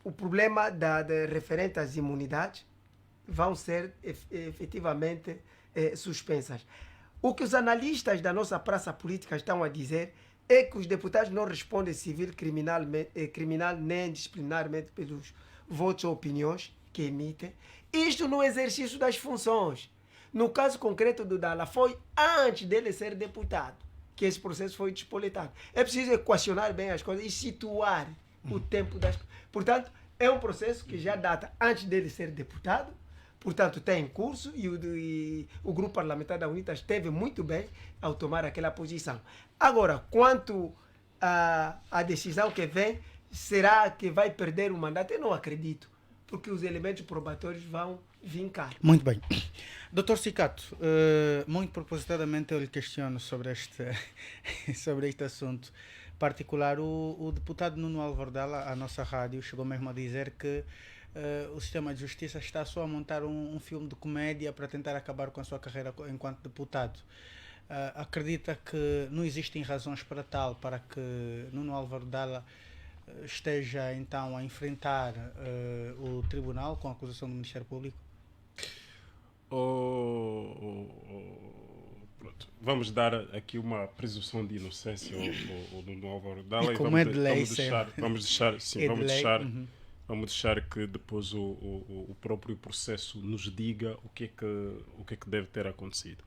o problema de referente às imunidades vão ser efetivamente suspensas. O que os analistas da nossa praça política estão a dizer é que os deputados não respondem civil, criminal nem disciplinarmente pelos votos ou opiniões que emitem. Isto no exercício das funções. No caso concreto do Dala, foi antes dele ser deputado que esse processo foi despoletado. É preciso equacionar bem as coisas e situar o tempo das coisas. Portanto, é um processo que já data antes dele ser deputado. Portanto, está em curso e o grupo parlamentar da UNITA esteve muito bem ao tomar aquela posição. Agora, quanto à decisão que vem, será que vai perder o mandato? Eu não acredito, porque os elementos probatórios vão vincar. Muito bem. Doutor Cicato, muito propositadamente eu lhe questiono sobre este assunto particular. O deputado Nuno Álvaro Dalla, à nossa rádio, chegou mesmo a dizer que o sistema de justiça está só a montar um filme de comédia para tentar acabar com a sua carreira enquanto deputado. Acredita que não existem razões para tal, para que Nuno Álvaro Dalla esteja então a enfrentar o tribunal com a acusação do Ministério Público? Pronto. Vamos dar aqui uma presunção de inocência ao Nuno Álvaro Dalla e vamos deixar que depois o próprio processo nos diga o que é que deve ter acontecido.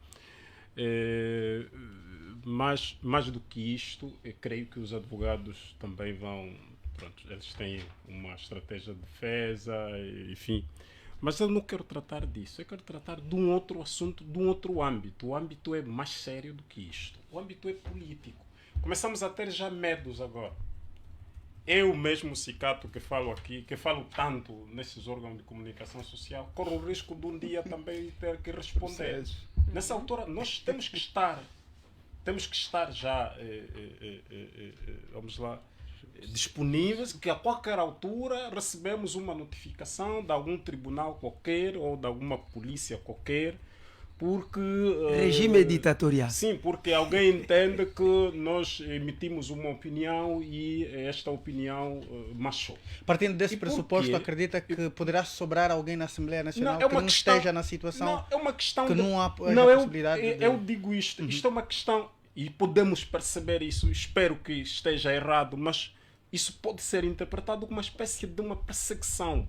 Mas mais do que isto, eu creio que os advogados também vão, pronto, eles têm uma estratégia de defesa, enfim. Mas eu não quero tratar disso, eu quero tratar de um outro assunto, de um outro âmbito. O âmbito é mais sério do que isto. O âmbito é político. Começamos a ter já medos agora. Eu mesmo, Cicato, que falo aqui, que falo tanto nesses órgãos de comunicação social, corro o risco de um dia também ter que responder. Nessa altura, nós temos que estar já, vamos lá, disponíveis, que a qualquer altura recebemos uma notificação de algum tribunal qualquer ou de alguma polícia qualquer, porque... regime ditatorial. Sim, porque alguém entende que nós emitimos uma opinião e esta opinião machou. Partindo desse pressuposto, acredita que poderá sobrar alguém na Assembleia Nacional que não esteja na situação? Não, é uma questão que de, não há possibilidade de... Eu digo isto, isto é uma questão, e podemos perceber isso, espero que esteja errado, mas isso pode ser interpretado como uma espécie de uma perseguição.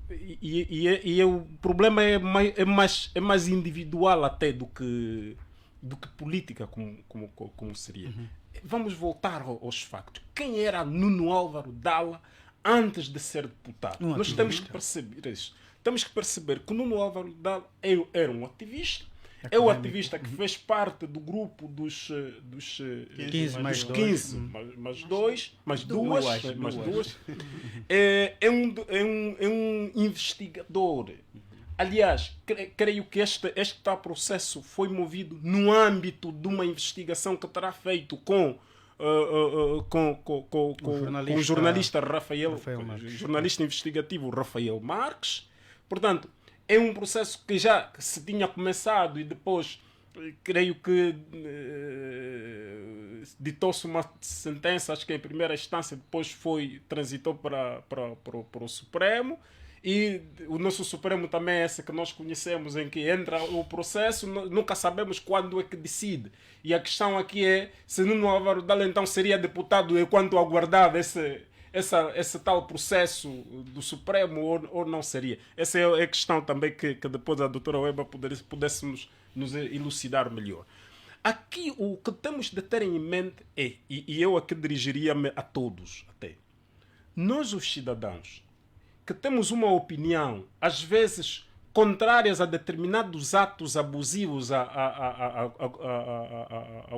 E o problema é mais individual até do que política, como seria. Vamos voltar aos factos. Quem era Nuno Álvaro Dalla antes de ser deputado? Nós temos que perceber isso. Temos que perceber que o Nuno Álvaro Dalla era um ativista. É o ativista que fez parte do grupo dos 15 mais 2. É um investigador. Aliás, creio que este processo foi movido no âmbito de uma investigação que terá feito com o jornalista jornalista investigativo Rafael Marques. Portanto, é um processo que já se tinha começado e depois, creio que ditou-se uma sentença, acho que em primeira instância, depois transitou para o Supremo, e o nosso Supremo também é esse que nós conhecemos, em que entra o processo, nunca sabemos quando é que decide. E a questão aqui é se Nuno Álvaro Dalla então seria deputado enquanto aguardava esse tal processo do Supremo ou não seria. Essa é a questão também que depois a doutora Weber pudéssemos nos elucidar melhor. Aqui o que temos de ter em mente é, e eu aqui dirigiria-me a todos até, nós os cidadãos que temos uma opinião, às vezes contrárias a determinados atos abusivos ao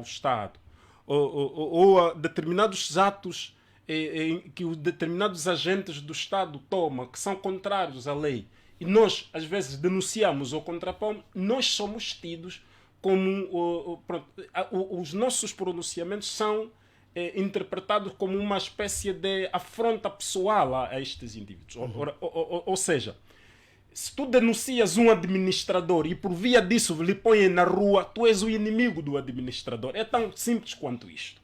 Estado, ou a determinados atos que os determinados agentes do Estado tomam, que são contrários à lei, e nós, às vezes, denunciamos ou contrapomos, nós somos tidos como... os nossos pronunciamentos são interpretados como uma espécie de afronta pessoal a estes indivíduos. Ou seja, se tu denuncias um administrador e por via disso lhe põem na rua, tu és o inimigo do administrador. É tão simples quanto isto.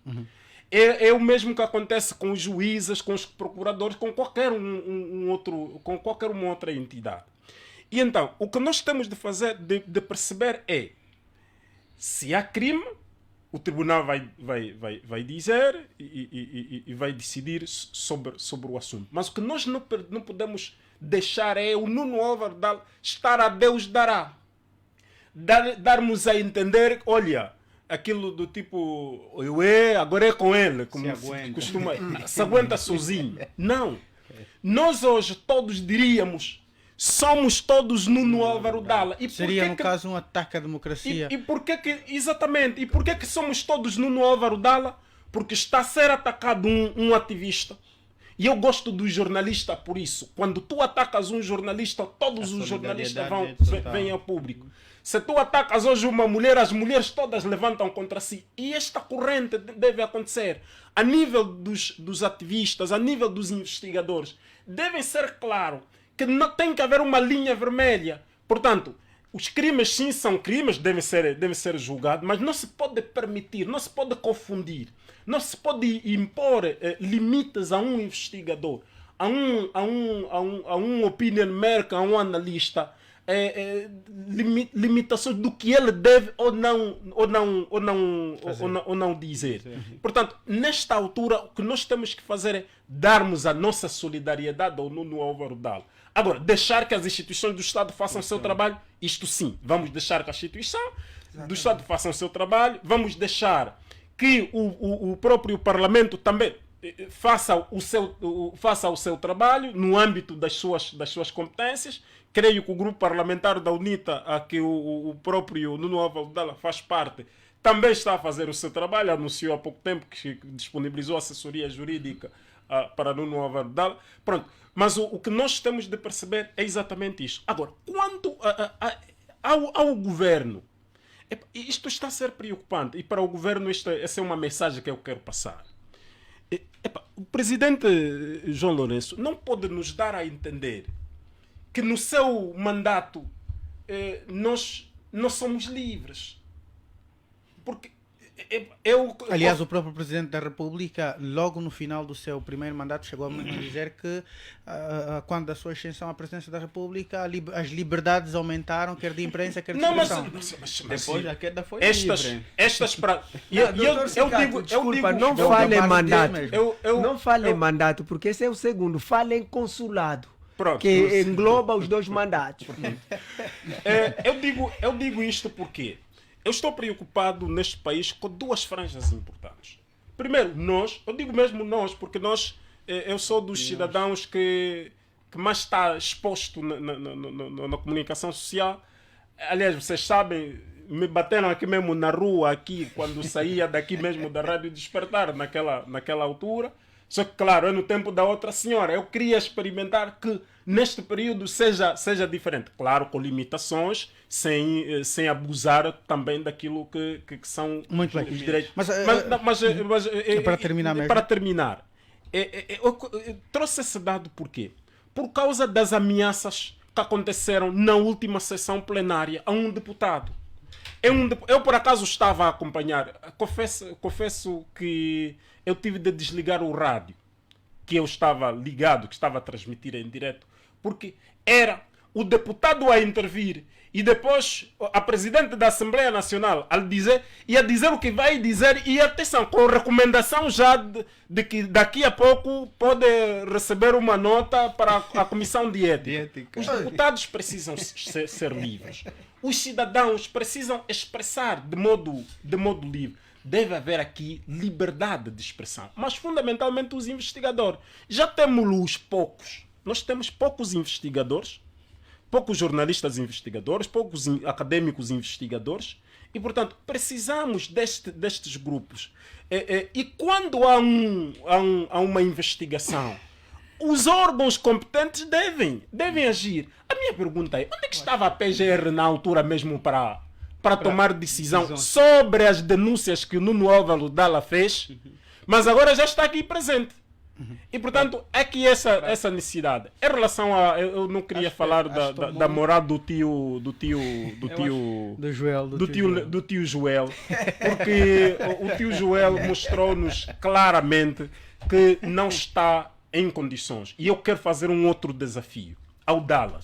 É o mesmo que acontece com os juízes, com os procuradores, com qualquer uma outra entidade. E então, o que nós temos de fazer, de perceber é, se há crime, o tribunal vai dizer e vai decidir sobre o assunto. Mas o que nós não podemos deixar é o Nuno Álvaro Dalla estar a Deus dará. Darmos a entender, olha, aquilo do tipo, agora é com ele, como se costuma, se aguenta sozinho. Não. Nós hoje todos diríamos, somos todos Nuno Álvaro Dalla. E seria, no caso, um ataque à democracia. E porquê que, exatamente, e porquê que somos todos Nuno Álvaro Dalla? Porque está a ser atacado um ativista. E eu gosto do jornalista por isso. Quando tu atacas um jornalista, todos os jornalistas vêm ao público. Se tu atacas hoje uma mulher, as mulheres todas levantam contra si. E esta corrente deve acontecer a nível dos ativistas, a nível dos investigadores. Devem ser claro que não tem que haver uma linha vermelha. Portanto, os crimes sim são crimes, devem ser julgados, mas não se pode permitir, não se pode confundir, não se pode impor limites a um investigador, a um opinion maker, a um analista, limitações do que ele deve ou não dizer. Portanto, nesta altura, o que nós temos que fazer é darmos a nossa solidariedade ao Nuno Álvaro Dalla. Agora, deixar que as instituições do Estado façam o seu trabalho, isto sim, vamos deixar que a instituição do Estado faça o seu trabalho, vamos deixar que o próprio Parlamento também faça o seu trabalho no âmbito das suas competências. Creio que o grupo parlamentar da UNITA, a que o próprio Nuno Álvaro Dalla faz parte, também está a fazer o seu trabalho, anunciou há pouco tempo que disponibilizou assessoria jurídica para Nuno Álvaro Dalla. Pronto. Mas o que nós temos de perceber é exatamente isto. Agora, quanto ao governo, isto está a ser preocupante. E para o governo, essa é uma mensagem que eu quero passar. O presidente João Lourenço não pode nos dar a entender que no seu mandato nós somos livres. Porque aliás, o próprio Presidente da República, logo no final do seu primeiro mandato, chegou a dizer que quando da sua ascensão à presidência da República, as liberdades aumentaram, quer de imprensa, quer de expressão. Depois a queda foi livre. Desculpa, não fale em mandato. Não fale em mandato, porque esse é o segundo. Fale em consulado. Pronto. Que engloba os dois mandatos. Eu digo isto porque eu estou preocupado neste país com duas franjas importantes. Primeiro, eu digo mesmo nós, porque eu sou dos cidadãos que mais está exposto na comunicação social. Aliás, vocês sabem, me bateram aqui mesmo na rua, aqui, quando saía daqui mesmo da Rádio Despertar, naquela altura. Só que, claro, no tempo da outra senhora, eu queria experimentar que neste período seja diferente. Claro, com limitações, sem abusar também daquilo que são os direitos. Mas para terminar mesmo. Para terminar, eu trouxe esse dado por quê? Por causa das ameaças que aconteceram na última sessão plenária a um deputado. Eu por acaso estava a acompanhar, confesso que eu tive de desligar o rádio que eu estava ligado, que estava a transmitir em direto, porque era o deputado a intervir e depois a presidente da Assembleia Nacional ia dizer o que vai dizer e atenção, com recomendação já de que daqui a pouco pode receber uma nota para a Comissão de Ética. Os deputados precisam ser livres. Os cidadãos precisam expressar de modo livre. Deve haver aqui liberdade de expressão. Mas, fundamentalmente, os investigadores. Já temos poucos. Nós temos poucos investigadores, poucos jornalistas investigadores, poucos acadêmicos investigadores. E, portanto, precisamos destes grupos. E quando há uma investigação, os órgãos competentes devem agir. A minha pergunta é, onde é que estava a PGR na altura mesmo para tomar decisão sobre as denúncias que o Nuno Álvaro Dalla fez, mas agora já está aqui presente. E, portanto, é que essa necessidade. Em relação a... Eu não queria falar da moral do tio Joel, porque o tio Joel mostrou-nos claramente que não está em condições. E eu quero fazer um outro desafio ao Dalla.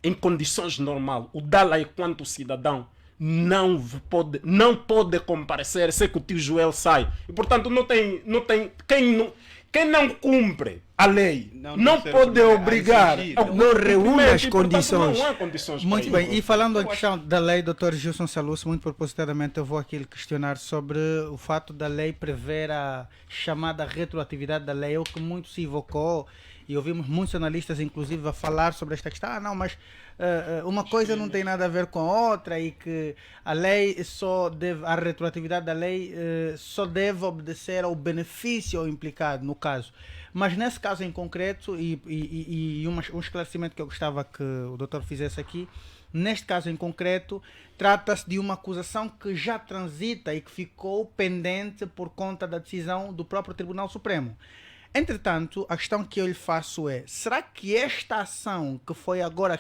Em condições normais, o Dalla, enquanto cidadão, não pode comparecer, sei que o tio Joel sai. E, portanto, quem não cumpre a lei não pode obrigar. Não reúne as condições. Não há condições. Muito bem, e falando da questão da lei, Dr. Gilson Salucci, muito propositadamente eu vou aqui lhe questionar sobre o fato da lei prever a chamada retroatividade da lei, o que muito se invocou e ouvimos muitos analistas, inclusive, a falar sobre esta questão. Não, mas uma coisa não tem nada a ver com a outra e que a lei a retroatividade da lei só deve obedecer ao benefício implicado, no caso. Mas nesse caso em concreto, e um esclarecimento que eu gostava que o doutor fizesse aqui, neste caso em concreto, trata-se de uma acusação que já transita e que ficou pendente por conta da decisão do próprio Tribunal Supremo. Entretanto, a questão que eu lhe faço é, será que esta ação que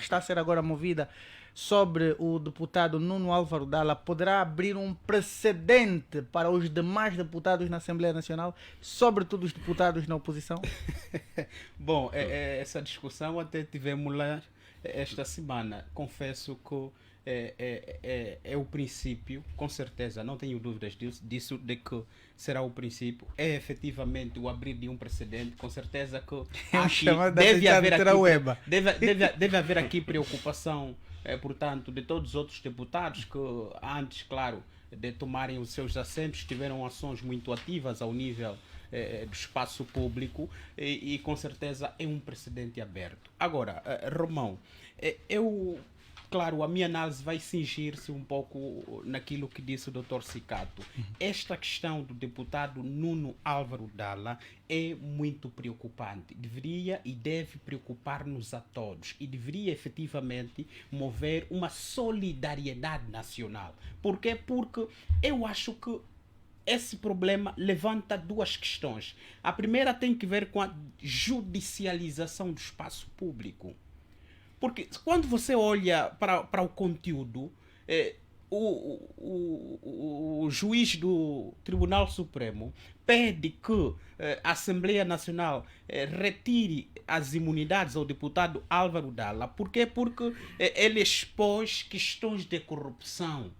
está a ser agora movida sobre o deputado Nuno Álvaro Dalla poderá abrir um precedente para os demais deputados na Assembleia Nacional, sobretudo os deputados na oposição? Bom, essa discussão até tivemos lá esta semana. Confesso que é o princípio, com certeza, não tenho dúvidas disso, de que será o princípio, é efetivamente o abrir de um precedente, com certeza que aqui deve haver aqui preocupação, portanto, de todos os outros deputados que antes, claro, de tomarem os seus assentos, tiveram ações muito ativas ao nível do espaço público e com certeza é um precedente aberto. Agora, Romão, claro, a minha análise vai cingir-se um pouco naquilo que disse o Dr. Cicato. Esta questão do deputado Nuno Álvaro Dalla é muito preocupante. Deveria e deve preocupar-nos a todos e deveria efetivamente mover uma solidariedade nacional. Por quê? Porque eu acho que esse problema levanta duas questões. A primeira tem que ver com a judicialização do espaço público. Porque quando você olha para o conteúdo, o juiz do Tribunal Supremo pede que a Assembleia Nacional retire as imunidades ao deputado Álvaro Dalla. Por quê? Porque ele expôs questões de corrupção.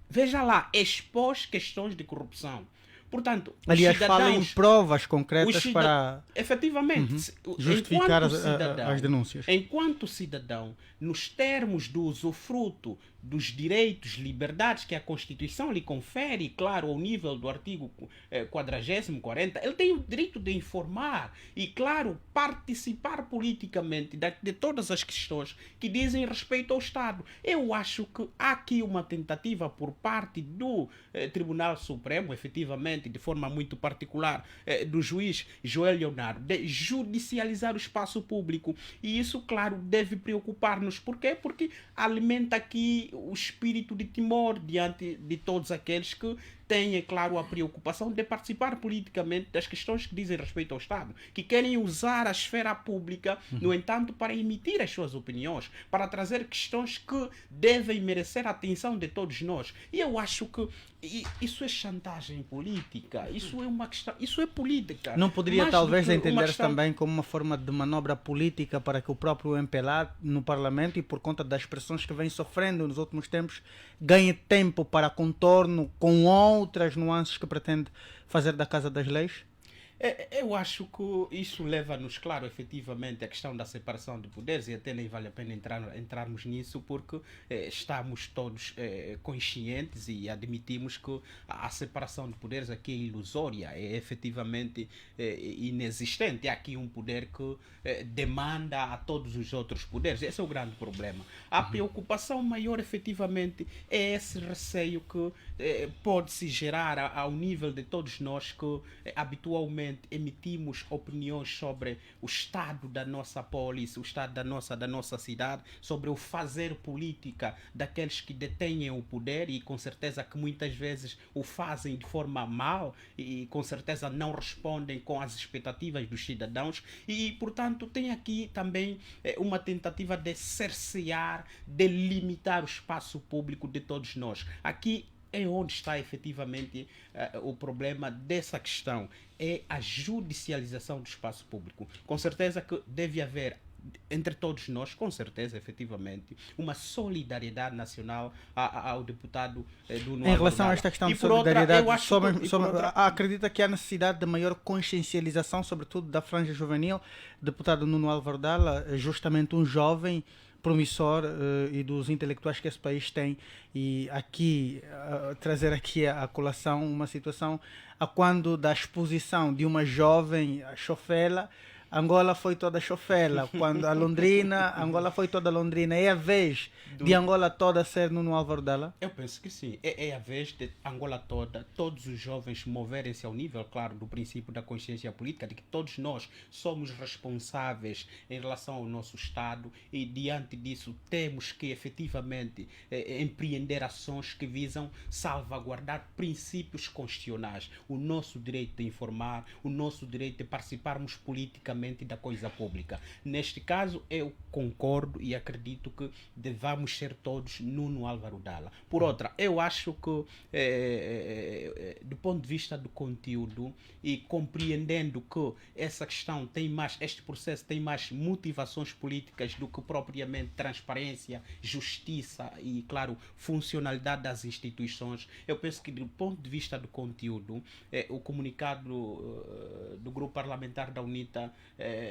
Veja lá, expôs questões de corrupção. Portanto, aliás, fala em provas concretas para efetivamente justificar as denúncias. Enquanto cidadão, nos termos do usufruto dos direitos, liberdades que a Constituição lhe confere, claro, ao nível do artigo 40º, 40, ele tem o direito de informar e, claro, participar politicamente de todas as questões que dizem respeito ao Estado. Eu acho que há aqui uma tentativa por parte do Tribunal Supremo, efetivamente, de forma muito particular, do juiz Joel Leonardo, de judicializar o espaço público. E isso, claro, deve preocupar-nos. Por quê? Porque alimenta aqui o espírito de temor diante de todos aqueles que têm, é claro, a preocupação de participar politicamente das questões que dizem respeito ao Estado, que querem usar a esfera pública, no entanto, para emitir as suas opiniões, para trazer questões que devem merecer a atenção de todos nós. E eu acho que isso é chantagem política, isso é uma questão, isso é política. Não poderia talvez entender-se também como uma forma de manobra política para que o próprio MPLA no Parlamento, e por conta das pressões que vem sofrendo nos últimos tempos, ganhe tempo para contorno com outras nuances que pretende fazer da Casa das Leis? Eu acho que isso leva-nos, claro, efetivamente, à questão da separação de poderes, e até nem vale a pena entrarmos nisso, porque estamos todos conscientes e admitimos que a separação de poderes aqui é ilusória, é efetivamente inexistente. Há aqui um poder que demanda a todos os outros poderes. Esse é o grande problema. A preocupação maior, efetivamente, é esse receio que pode se gerar ao nível de todos nós que habitualmente emitimos opiniões sobre o estado da nossa polis, o estado da nossa cidade, sobre o fazer política daqueles que detêm o poder e com certeza que muitas vezes o fazem de forma mal e com certeza não respondem com as expectativas dos cidadãos e, portanto, tem aqui também uma tentativa de cercear, de limitar o espaço público de todos nós. Aqui é onde está efetivamente o problema dessa questão, é a judicialização do espaço público. Com certeza que deve haver entre todos nós, com certeza, efetivamente, uma solidariedade nacional ao deputado do Nuno. Em relação a esta questão de solidariedade, acredita que há necessidade de maior consciencialização, sobretudo da franja juvenil, deputado Nuno Álvaro Dalla, justamente um jovem promissor e dos intelectuais que esse país tem, e aqui trazer aqui à colação uma situação a quando da exposição de uma jovem chofela Angola foi toda chofela. Quando a Londrina, Angola foi toda Londrina. É a vez de Angola toda ser Nuno Álvaro Dalla? Eu penso que sim. É a vez de Angola toda, todos os jovens moverem-se ao nível, claro, do princípio da consciência política, de que todos nós somos responsáveis em relação ao nosso Estado e, diante disso, temos que efetivamente empreender ações que visam salvaguardar princípios constitucionais. O nosso direito de informar, o nosso direito de participarmos politicamente da coisa pública. Neste caso, eu concordo e acredito que devamos ser todos Nuno Álvaro Dalla. Por outra, eu acho que do ponto de vista do conteúdo e compreendendo que essa questão tem mais, este processo tem mais motivações políticas do que propriamente transparência, justiça e, claro, funcionalidade das instituições, eu penso que do ponto de vista do conteúdo, o comunicado do grupo parlamentar da UNITA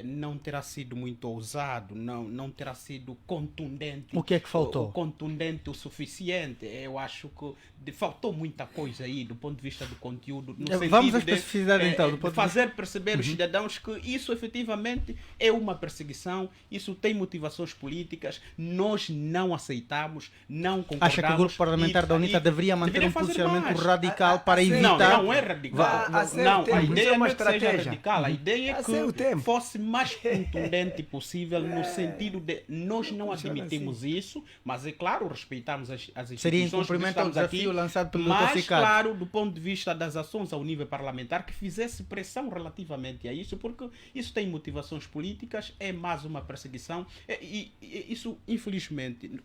não terá sido muito ousado, não terá sido contundente. O que é que faltou? Contundente o suficiente. Eu acho que faltou muita coisa aí do ponto de vista do conteúdo. Vamos à especificidade então. De fazer perceber os cidadãos que isso efetivamente é uma perseguição, isso tem motivações políticas, nós não aceitamos, não concordamos. Acha que o grupo parlamentar da UNITA deveria manter um posicionamento radical para evitar... Não é radical. A ideia não é que seja radical. A ideia é que fosse mais contundente possível no sentido de nós não admitimos isso, mas é claro, respeitamos as instituições. Seria em cumprimento ao desafio lançado pelo Dr. Mas, claro, do ponto de vista das ações ao nível parlamentar, que fizesse pressão relativamente a isso, porque isso tem motivações políticas, é mais uma perseguição. E isso, infelizmente,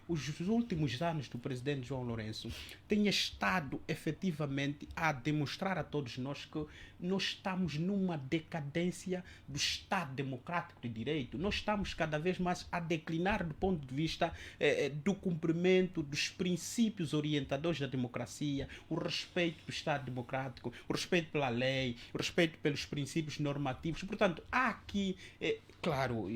os últimos anos do presidente João Lourenço têm estado efetivamente a demonstrar a todos nós que nós estamos numa decadência do Estado democrático de direito. Nós estamos cada vez mais a declinar do ponto de vista do cumprimento dos princípios orientadores da democracia, o respeito do Estado democrático, o respeito pela lei, o respeito pelos princípios normativos. Portanto, há aqui, claro,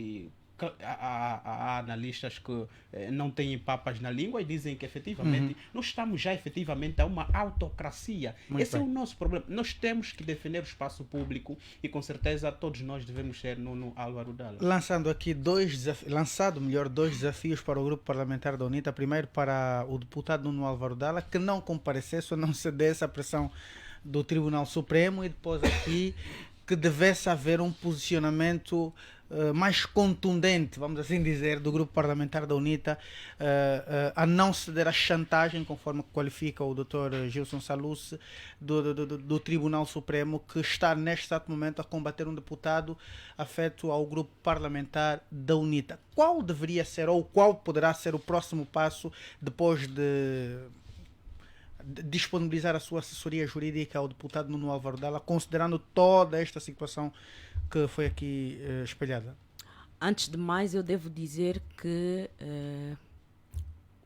há analistas que não têm papas na língua e dizem que efetivamente nós estamos já efetivamente a uma autocracia. Esse é o nosso problema. Nós temos que defender o espaço público e com certeza todos nós devemos ser Nuno Álvaro Dalla. Lançando aqui dois desafios para o grupo parlamentar da UNITA. Primeiro para o deputado Nuno Álvaro Dalla, que não comparecesse ou não cedesse à pressão do Tribunal Supremo, e depois aqui que devesse haver um posicionamento mais contundente, vamos assim dizer, do grupo parlamentar da UNITA a não ceder à chantagem, conforme qualifica o Dr. Gilson Saluce, do Tribunal Supremo, que está neste exato momento a combater um deputado afeto ao grupo parlamentar da UNITA. Qual deveria ser ou qual poderá ser o próximo passo depois de disponibilizar a sua assessoria jurídica ao deputado Nuno Álvaro Dalla, considerando toda esta situação que foi aqui espelhada? Antes de mais, eu devo dizer que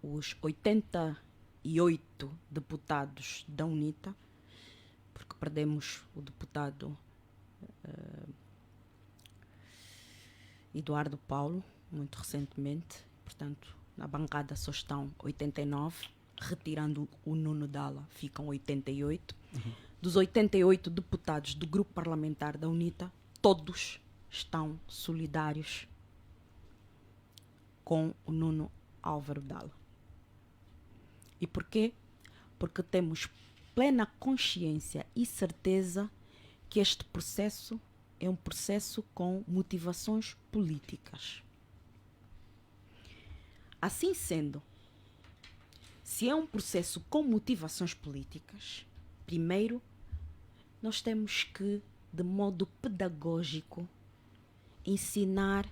os 88 deputados da UNITA, porque perdemos o deputado Eduardo Paulo, muito recentemente, portanto, na bancada só estão 89, retirando o Nuno Dalla, ficam 88. Dos 88 deputados do grupo parlamentar da UNITA, todos estão solidários com o Nuno Álvaro Dalla. E porquê? Porque temos plena consciência e certeza que este processo é um processo com motivações políticas. Assim sendo, se é um processo com motivações políticas, primeiro nós temos que, de modo pedagógico, ensinar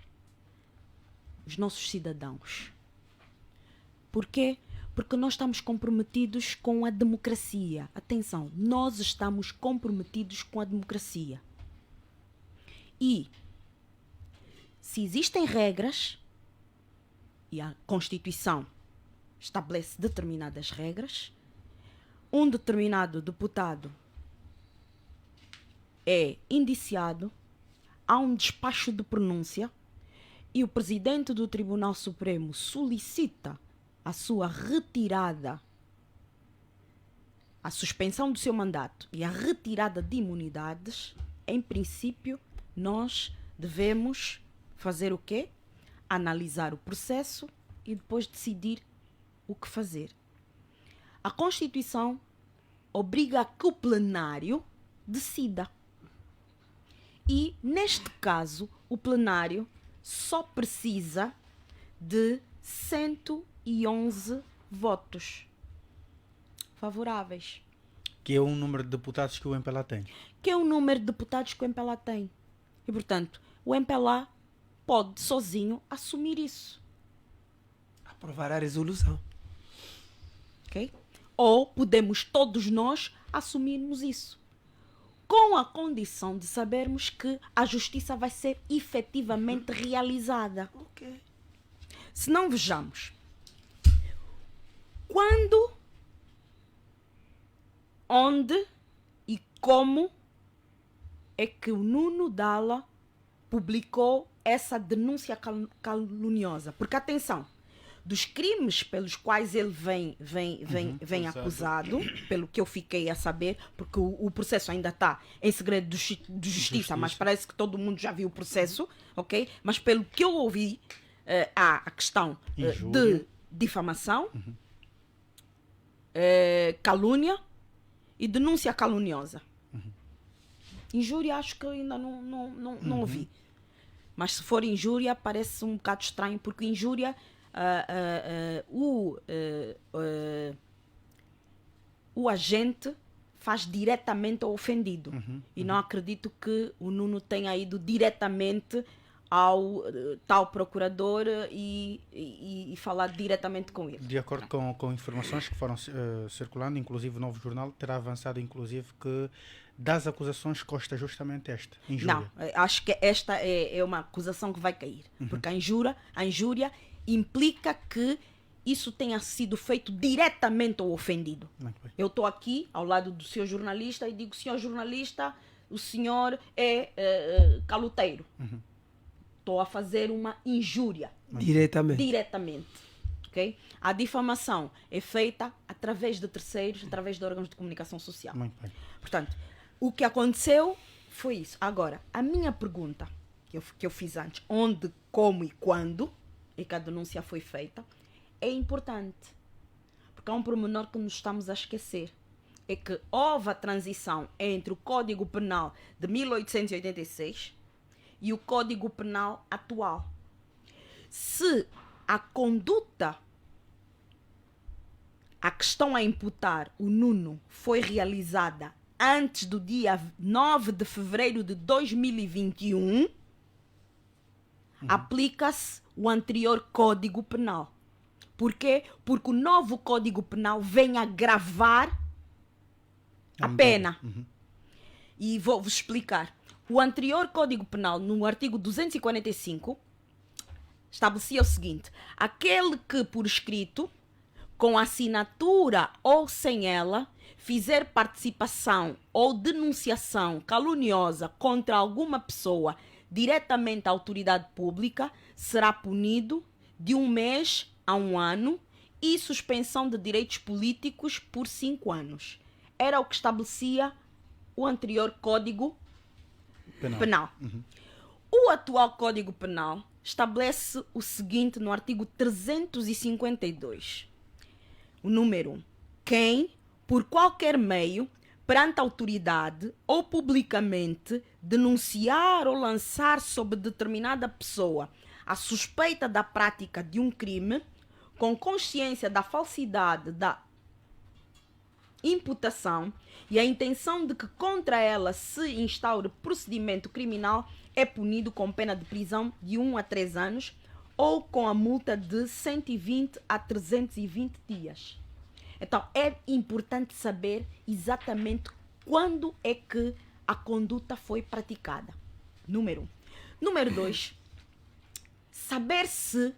os nossos cidadãos. Porquê? Porque nós estamos comprometidos com a democracia. Atenção, nós estamos comprometidos com a democracia. E se existem regras, e a Constituição estabelece determinadas regras, um determinado deputado é indiciado, há um despacho de pronúncia e o presidente do Tribunal Supremo solicita a sua retirada, a suspensão do seu mandato e a retirada de imunidades. Em princípio, nós devemos fazer o quê? Analisar o processo e depois decidir o que fazer. A Constituição obriga a que o plenário decida. E, neste caso, o plenário só precisa de 111 votos favoráveis. Que é o número de deputados que o MPLA tem. Que é o número de deputados que o MPLA tem. E, portanto, o MPLA pode sozinho assumir isso. Aprovar a resolução. Ok? Ou podemos todos nós assumirmos isso. Com a condição de sabermos que a justiça vai ser efetivamente realizada. Ok. Se não, vejamos. Quando, onde e como é que o Nuno Dalla publicou essa denúncia caluniosa? Porque, atenção, dos crimes pelos quais ele vem acusado, pelo que eu fiquei a saber, porque o processo ainda está em segredo de justiça, mas parece que todo mundo já viu o processo, ok? Mas pelo que eu ouvi, há a questão de difamação, calúnia e denúncia caluniosa. Injúria acho que eu ainda não ouvi. Mas se for injúria parece um bocado estranho, porque injúria o agente faz diretamente ao ofendido. E não acredito que o Nuno tenha ido diretamente ao tal procurador e falar diretamente com ele. De acordo com informações que foram circulando, inclusive o Novo Jornal terá avançado, inclusive, que das acusações consta justamente esta, injúria. Não, acho que esta é uma acusação que vai cair. Porque a injúria implica que isso tenha sido feito diretamente ao ofendido. Eu estou aqui ao lado do senhor jornalista e digo: senhor jornalista, o senhor é caloteiro. Estou a fazer uma injúria. Diretamente. Okay? A difamação é feita através de terceiros, através de órgãos de comunicação social. Muito bem. Portanto, o que aconteceu foi isso. Agora, a minha pergunta que eu fiz antes, onde, como e quando é que a denúncia foi feita, é importante. Porque há um pormenor que nos estamos a esquecer. É que houve a transição entre o Código Penal de 1886 e o Código Penal atual. Se a conduta, a questão a imputar o Nuno foi realizada antes do dia 9 de fevereiro de 2021, aplica-se o anterior Código Penal. Por quê? Porque o novo Código Penal vem agravar a pena. E vou-vos explicar. O anterior Código Penal, no artigo 245, estabelecia o seguinte: aquele que, por escrito, com assinatura ou sem ela, fizer participação ou denunciação caluniosa contra alguma pessoa diretamente à autoridade pública, será punido de 1 mês a 1 ano e suspensão de direitos políticos por 5 anos. Era o que estabelecia o anterior Código Penal. O atual Código Penal estabelece o seguinte no artigo 352. O número 1. Quem, por qualquer meio, perante a autoridade ou publicamente, denunciar ou lançar sobre determinada pessoa a suspeita da prática de um crime, com consciência da falsidade da imputação e a intenção de que contra ela se instaure procedimento criminal, é punido com pena de prisão de 1 a 3 anos ou com a multa de 120 a 320 dias. Então, é importante saber exatamente quando é que a conduta foi praticada. Número 1. Número 2. Saber se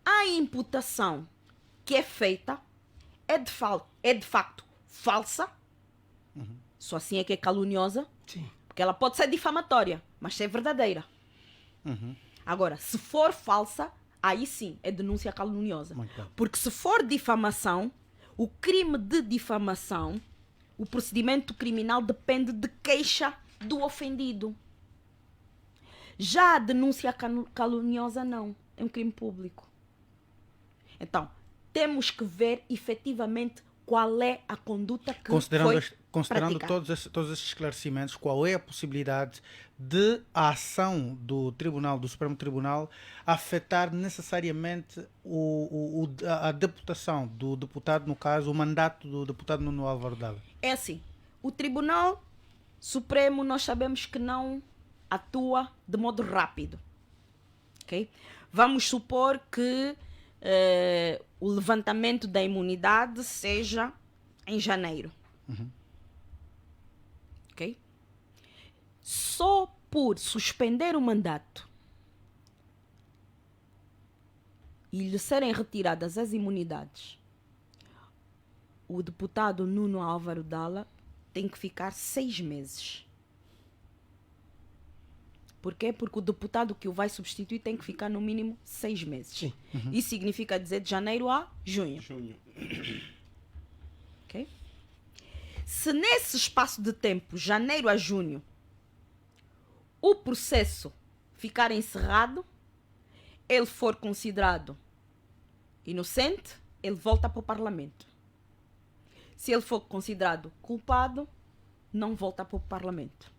a imputação que é feita é de facto falsa. Só assim é que é caluniosa. Sim. Porque ela pode ser difamatória, mas ser verdadeira. Agora, se for falsa, aí sim é denúncia caluniosa. Porque se for difamação, o crime de difamação, o procedimento criminal depende de queixa do ofendido. Já a denúncia caluniosa não, é um crime público. Então, temos que ver efetivamente qual é a conduta que Considerando todos esses esclarecimentos, qual é a possibilidade de a ação do Supremo Tribunal afetar necessariamente a deputação do deputado, no caso, o mandato do deputado Nuno Álvaro Dalla? É assim, o Tribunal Supremo nós sabemos que não atua de modo rápido. Okay? Vamos supor que o levantamento da imunidade seja em janeiro. Okay? Só por suspender o mandato e lhe serem retiradas as imunidades, o deputado Nuno Álvaro Dalla tem que ficar 6 meses. Por quê? Porque o deputado que o vai substituir tem que ficar no mínimo 6 meses. Isso significa dizer de janeiro a junho. Okay? Se nesse espaço de tempo, janeiro a junho, o processo ficar encerrado, ele for considerado inocente, ele volta para o Parlamento. Se ele for considerado culpado, não volta para o Parlamento.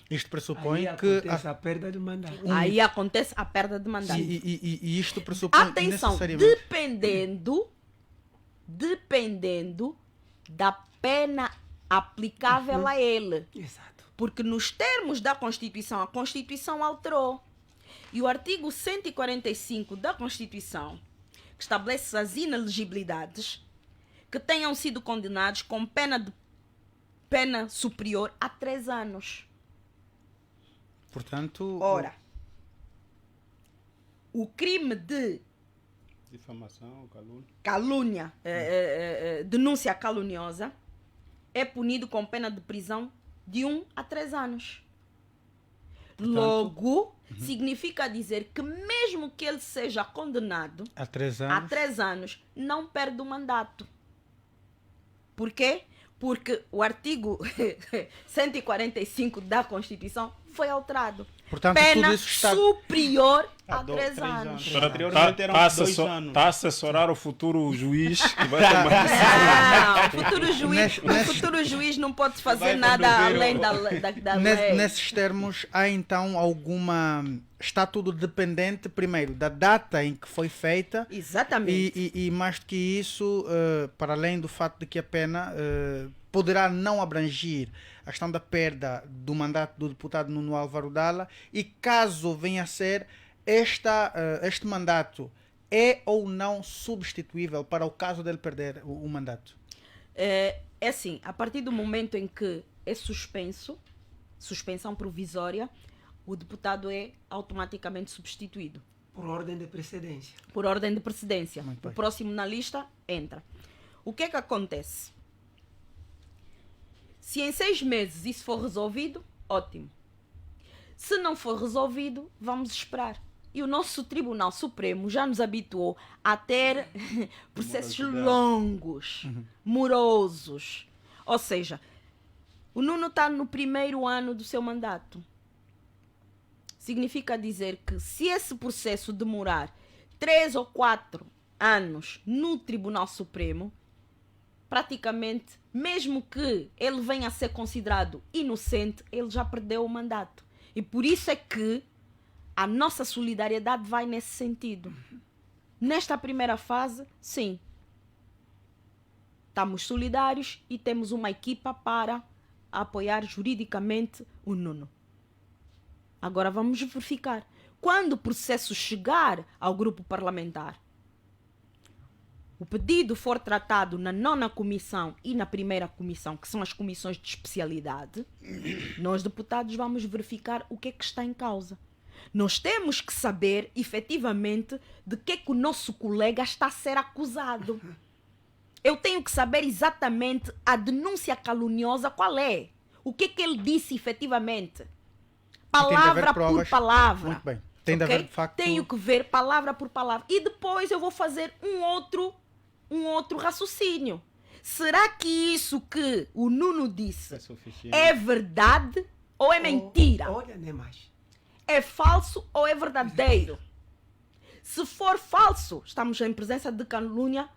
Isto pressupõe aí que acontece a perda de mandato. Aí acontece a perda de mandato. E isto pressupõe atenção, necessariamente... dependendo da pena aplicável a ele. Exato. Porque nos termos da Constituição, a Constituição alterou. E o artigo 145 da Constituição, que estabelece as inelegibilidades que tenham sido condenados com pena superior a 3 anos. Portanto... Ora, o crime de difamação, calúnia, denúncia caluniosa, é punido com pena de prisão de 1 a 3 anos. Portanto, logo, significa dizer que mesmo que ele seja condenado a 3 anos, não perde o mandato. Por quê? Porque o artigo 145 da Constituição foi alterado. Portanto, pena tudo isso está... superior a 3 anos. Está a assessorar o futuro juiz que vai tomar o futuro juiz não pode fazer nada além da lei. Nesses termos, há então alguma... Está tudo dependente, primeiro, da data em que foi feita. Exatamente. E mais do que isso, para além do fato de que a pena poderá não abranger a questão da perda do mandato do deputado Nuno Álvaro Dalla, e caso venha a ser, este mandato é ou não substituível para o caso dele perder o mandato? É assim, a partir do momento em que é suspensão provisória, o deputado é automaticamente substituído. Por ordem de precedência. Por ordem de precedência. O próximo na lista entra. O que é que acontece? Se em 6 meses isso for resolvido, ótimo. Se não for resolvido, vamos esperar. E o nosso Tribunal Supremo já nos habituou a ter processos longos, morosos. Ou seja, o Nuno está no primeiro ano do seu mandato. Significa dizer que se esse processo demorar 3 ou 4 anos no Tribunal Supremo, praticamente, mesmo que ele venha a ser considerado inocente, ele já perdeu o mandato. E por isso é que a nossa solidariedade vai nesse sentido. Nesta primeira fase, sim, estamos solidários e temos uma equipa para apoiar juridicamente o Nuno. Agora vamos verificar. Quando o processo chegar ao grupo parlamentar, o pedido for tratado na 9ª comissão e na 1ª comissão, que são as comissões de especialidade, nós, deputados, vamos verificar o que é que está em causa. Nós temos que saber, efetivamente, de que o nosso colega está a ser acusado. Eu tenho que saber exatamente a denúncia caluniosa qual é. O que é que ele disse efetivamente. Palavra por palavra. Muito bem. Tem de haver, de facto... Tenho que ver palavra por palavra. E depois eu vou fazer um outro raciocínio. Será que isso que o Nuno disse é verdade ou é mentira? Olha, nem mais. é falso ou é verdadeiro. Se for falso, estamos em presença de calúnia,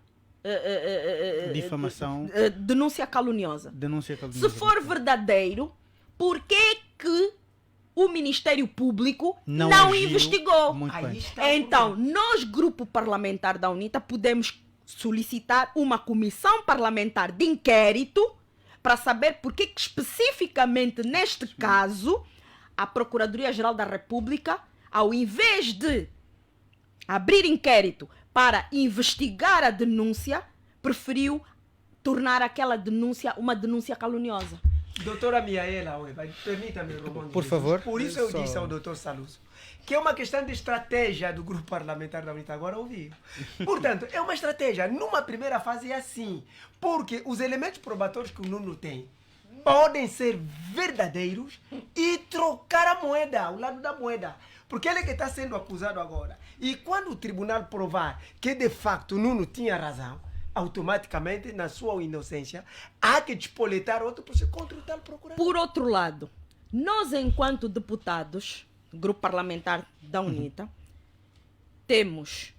Difamação. Denúncia caluniosa. Denúncia caluniosa. Se for verdadeiro, por que o Ministério Público não agiu? investigou? Muito bem. Então, nós, grupo parlamentar da UNITA, podemos solicitar uma comissão parlamentar de inquérito para saber por que especificamente neste caso a Procuradoria-Geral da República, ao invés de abrir inquérito para investigar a denúncia, preferiu tornar aquela denúncia uma denúncia caluniosa. Doutora Miaela, permita-me, Romão. Por favor. Por isso eu disse ao doutor Saluso que é uma questão de estratégia do grupo parlamentar da UNITA, agora ouviu. Portanto, é uma estratégia. Numa primeira fase é assim, porque os elementos probatórios que o Nuno tem podem ser verdadeiros e trocar a moeda, ao lado da moeda. Porque ele é que está sendo acusado agora. E quando o tribunal provar que de facto o Nuno tinha razão, automaticamente, na sua inocência, há que despoletar outro processo contra o tal procurador. Por outro lado, nós, enquanto deputados, grupo parlamentar da UNITA, temos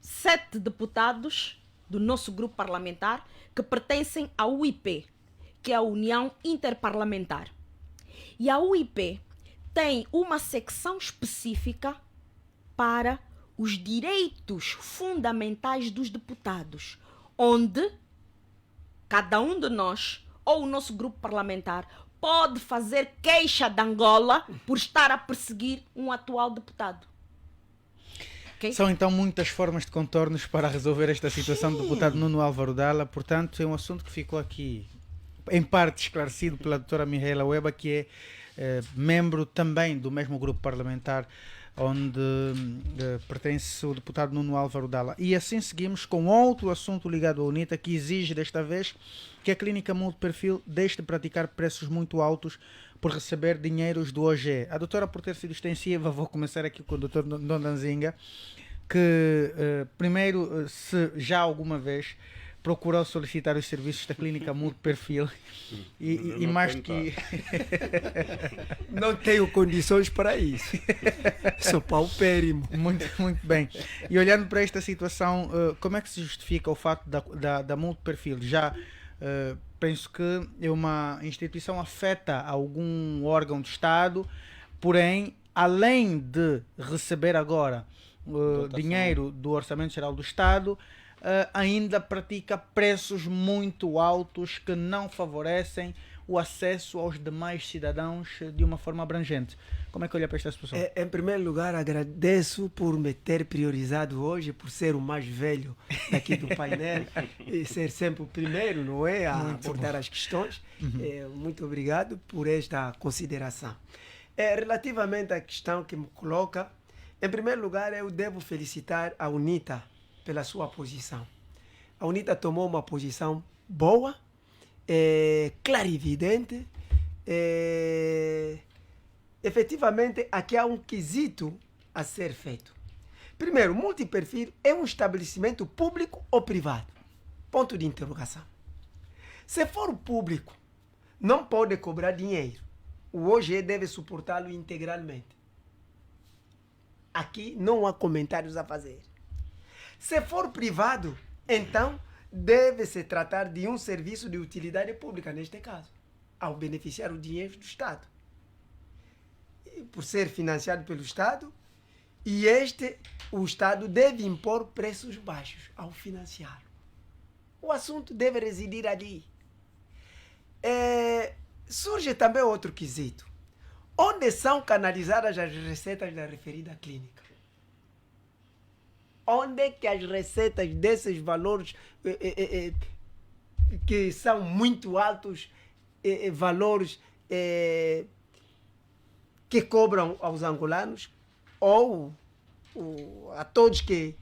7 deputados do nosso grupo parlamentar que pertencem à UIP, que é a União Interparlamentar. E a UIP tem uma secção específica para os direitos fundamentais dos deputados, onde cada um de nós, ou o nosso grupo parlamentar, pode fazer queixa de Angola por estar a perseguir um atual deputado. Okay? São então muitas formas de contornos para resolver esta situação do deputado Nuno Álvaro Dalla. Portanto, é um assunto que ficou aqui, em parte, esclarecido pela doutora Mihaela Weba, que é membro também do mesmo grupo parlamentar onde pertence o deputado Nuno Álvaro Dalla. E assim seguimos com outro assunto ligado à UNITA, que exige desta vez que a clínica multiperfil deixe de praticar preços muito altos por receber dinheiros do OGE. A doutora, por ter sido extensiva, vou começar aqui com o doutor Dondanzinga, que primeiro, se já alguma vez procurou solicitar os serviços da clínica multiperfil e mais que... Não tenho condições para isso. Sou paupérrimo. Muito bem. E olhando para esta situação, como é que se justifica o facto da multiperfil? Já penso que é uma instituição afeta algum órgão de Estado, porém, além de receber agora dinheiro do Orçamento Geral do Estado, ainda pratica preços muito altos que não favorecem o acesso aos demais cidadãos de uma forma abrangente. Como é que olha para esta situação? Em primeiro lugar, agradeço por me ter priorizado hoje, por ser o mais velho daqui do painel e ser sempre o primeiro, não é, a abordar as questões. Muito obrigado por esta consideração. Relativamente à questão que me coloca, em primeiro lugar, eu devo felicitar a UNITA pela sua posição. A UNITA tomou uma posição boa, clarividente. Efetivamente, aqui há um quesito a ser feito. Primeiro, multiperfil é um estabelecimento público ou privado? Ponto de interrogação. Se for público, não pode cobrar dinheiro. O OGE deve suportá-lo integralmente. Aqui não há comentários a fazer. Se for privado, então deve-se tratar de um serviço de utilidade pública, neste caso, ao beneficiar o dinheiro do Estado. E por ser financiado pelo Estado, o Estado deve impor preços baixos ao financiar. O assunto deve residir ali. Surge também outro quesito. Onde são canalizadas as receitas da referida clínica? Onde é que as receitas desses valores que são muito altos, valores que cobram aos angolanos ou a todos que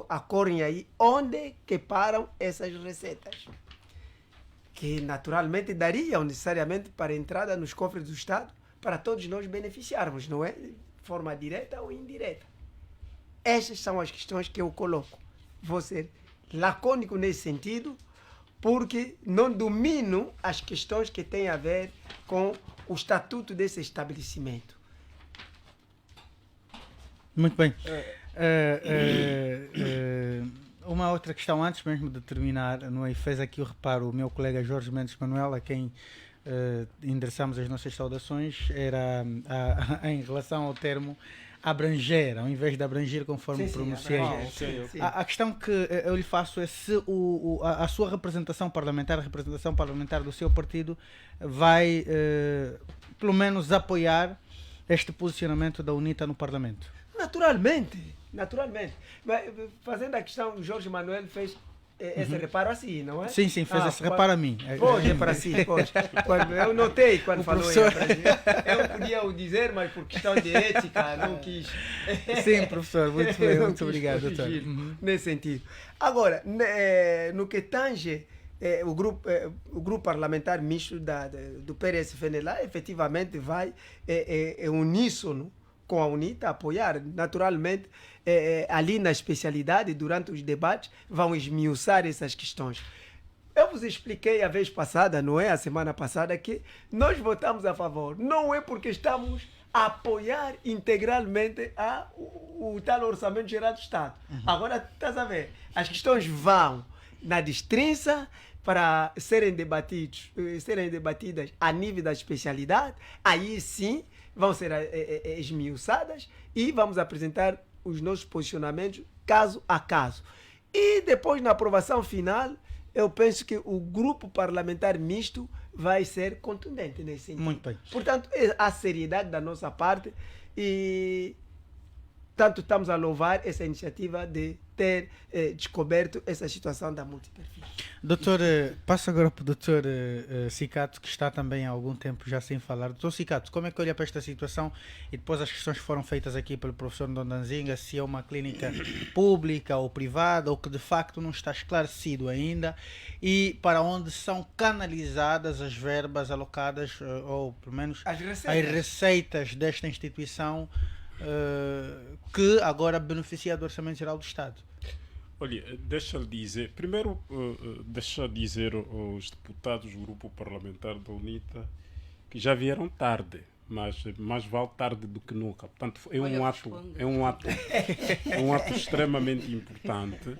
acorrem aí, onde que param essas receitas? Que naturalmente dariam necessariamente para entrada nos cofres do Estado para todos nós beneficiarmos, não é? De forma direta ou indireta. Estas são as questões que eu coloco. Vou ser lacônico nesse sentido, porque não domino as questões que têm a ver com o estatuto desse estabelecimento. Muito bem. Uma outra questão antes mesmo de terminar, não é? Fez aqui o reparo o meu colega Jorge Mendes Manuel, a quem endereçamos as nossas saudações, era em relação ao termo abranger, ao invés de abranger conforme pronunciei. A questão que eu lhe faço é se a sua representação parlamentar, a representação parlamentar do seu partido vai pelo menos apoiar este posicionamento da UNITA no Parlamento. Naturalmente. Mas, fazendo a questão, o Jorge Manuel fez esse reparo assim, não é? Sim, fez esse reparo a mim. Pois, é para si, pois. Eu notei quando o falou professor... Eu podia o dizer, mas por questão de ética, não quis. Sim, professor, muito bem, muito obrigado, doutor. Nesse sentido. Agora, no que tange o grupo parlamentar misto do PRS-FNLA, efetivamente vai uníssono com a UNITA, apoiar. Naturalmente, ali na especialidade, durante os debates, vão esmiuçar essas questões. Eu vos expliquei a vez passada, não é? A semana passada, que nós votamos a favor. Não é porque estamos a apoiar integralmente o tal Orçamento Geral do Estado. Agora, estás a ver? As questões vão na destrinça para serem debatidas a nível da especialidade. Aí sim vão ser esmiuçadas e vamos apresentar os nossos posicionamentos caso a caso. E depois, na aprovação final, eu penso que o grupo parlamentar misto vai ser contundente nesse sentido. Muito bem. Portanto, a seriedade da nossa parte e tanto estamos a louvar essa iniciativa de ter descoberto essa situação da multiperfil. Doutor, passo agora para o doutor Cicato, que está também há algum tempo já sem falar. Doutor Cicato, como é que olha para esta situação e depois as questões que foram feitas aqui pelo professor Ndondanzinga, se é uma clínica pública ou privada, ou que de facto não está esclarecido ainda, e para onde são canalizadas as verbas alocadas, ou pelo menos as receitas desta instituição, que agora beneficia do Orçamento Geral do Estado? Olha, deixa-lhe dizer, primeiro deixa dizer aos deputados do grupo parlamentar da UNITA que já vieram tarde, mas mais vale tarde do que nunca. Portanto, é um ato extremamente importante.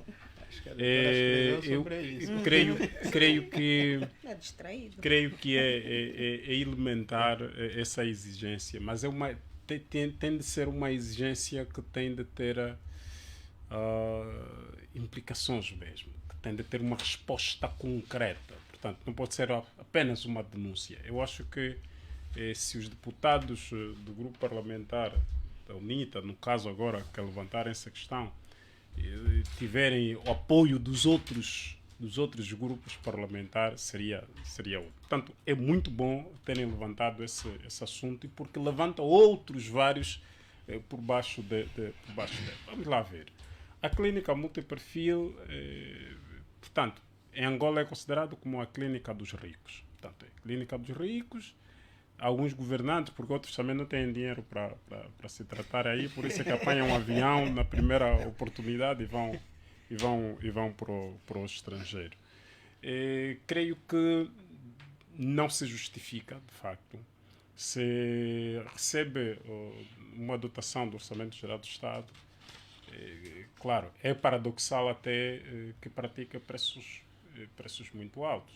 Eu creio que é elementar essa exigência, mas tem de ser uma exigência que tem de ter implicações mesmo, que tem de ter uma resposta concreta. Portanto, não pode ser apenas uma denúncia. Eu acho que se os deputados do grupo parlamentar da UNITA, no caso agora que levantarem essa questão, tiverem o apoio dos outros grupos parlamentares, seria outro. Portanto, é muito bom terem levantado esse assunto, porque levanta outros vários por baixo dele. Vamos lá ver. A clínica multiperfil, portanto, em Angola é considerado como a clínica dos ricos. Portanto, é a clínica dos ricos. Alguns governantes, porque outros também não têm dinheiro para se tratar aí, por isso é que apanham um avião na primeira oportunidade e vão para o estrangeiro. Creio que não se justifica, de facto, se recebe uma dotação do Orçamento Geral do Estado. Claro, é paradoxal até que pratica preços muito altos.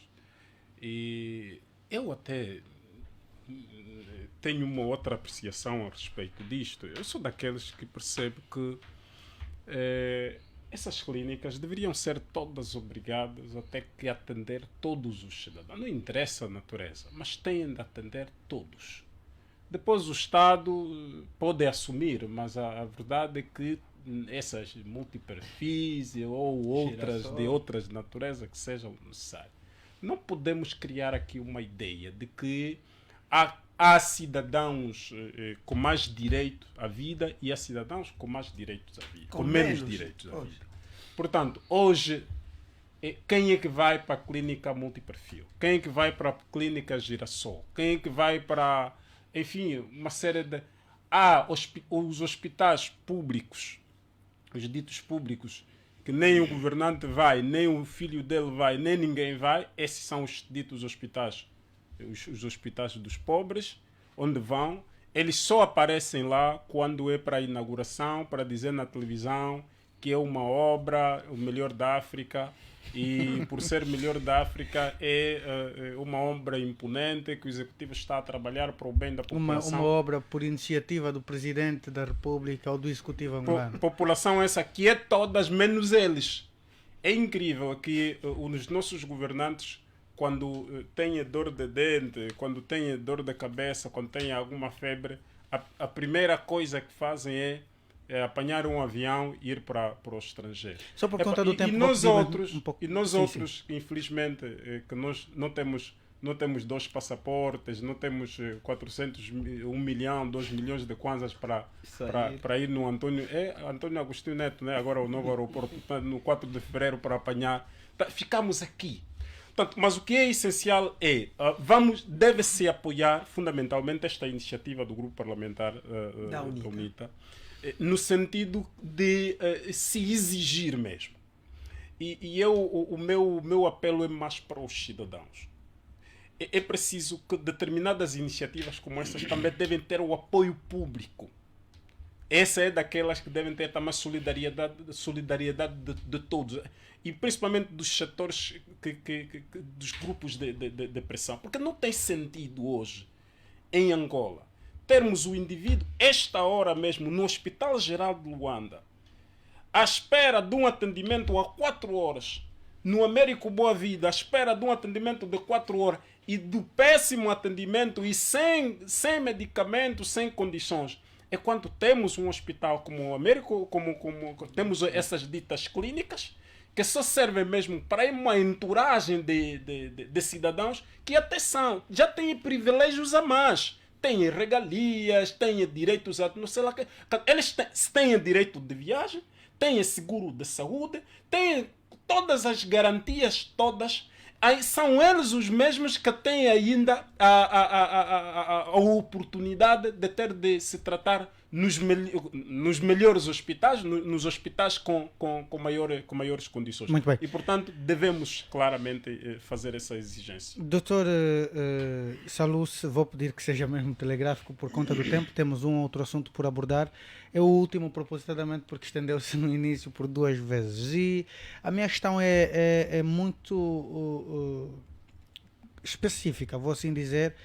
E eu até tenho uma outra apreciação a respeito disto. Eu sou daqueles que percebo que essas clínicas deveriam ser todas obrigadas a ter que atender todos os cidadãos. Não interessa a natureza, mas têm de atender todos. Depois o Estado pode assumir, mas a verdade é que essas multiperfis ou outras de outras naturezas que sejam necessárias. Não podemos criar aqui uma ideia de que há cidadãos com mais direito à vida e há cidadãos com mais direitos à vida, com menos direitos à vida. Portanto, hoje, quem é que vai para a clínica multiperfil? Quem é que vai para a clínica Girassol? Quem é que vai para, enfim, uma série de... os hospitais públicos, os ditos públicos, que nem o governante vai, nem o filho dele vai, nem ninguém vai. Esses são os ditos hospitais os hospitais dos pobres, onde vão, eles só aparecem lá quando é para a inauguração, para dizer na televisão que é uma obra, o melhor da África, e por ser melhor da África é uma obra imponente que o executivo está a trabalhar para o bem da população. Uma obra por iniciativa do Presidente da República ou do Executivo angolano. População essa que é todas menos eles. É incrível que os nossos governantes, quando têm dor de dente, quando têm dor de cabeça, quando têm alguma febre, a primeira coisa que fazem é apanhar um avião e ir para o estrangeiro. Só por conta do tempo. E nós outros, infelizmente, que nós não temos 2 passaportes, não temos 1 milhão, 2 milhões de kwanzas para ir no Antônio Agostinho Neto, né? Agora o novo aeroporto, no 4 de fevereiro para apanhar. Ficamos aqui. Portanto, mas o que é essencial é, deve-se apoiar fundamentalmente esta iniciativa do grupo parlamentar da UNITA, no sentido de se exigir mesmo. E o meu apelo é mais para os cidadãos. É preciso que determinadas iniciativas como essas também devem ter o apoio público. Essa é daquelas que devem ter também solidariedade de todos. E principalmente dos setores, dos grupos de pressão. Porque não tem sentido hoje, em Angola, termos o indivíduo, esta hora mesmo, no Hospital Geral de Luanda, à espera de um atendimento a 4 horas, no Américo Boa Vida, à espera de um atendimento de 4 horas, e do péssimo atendimento e sem medicamento, sem condições. É quando temos um hospital como o Américo, como temos essas ditas clínicas, que só servem mesmo para uma entouragem de cidadãos que até já têm privilégios a mais. Têm regalias, têm direitos a não sei lá. Eles têm direito de viagem, têm seguro de saúde, têm todas as garantias, todas. Aí são eles os mesmos que têm ainda a oportunidade de ter de se tratar nos melhores hospitais, nos hospitais com maiores condições. Muito bem. E, portanto, devemos claramente fazer essa exigência. Doutor Salus, vou pedir que seja mesmo telegráfico por conta do tempo. Temos um outro assunto por abordar. É o último, propositadamente, porque estendeu-se no início por 2 vezes. E a minha questão é muito específica, vou assim dizer.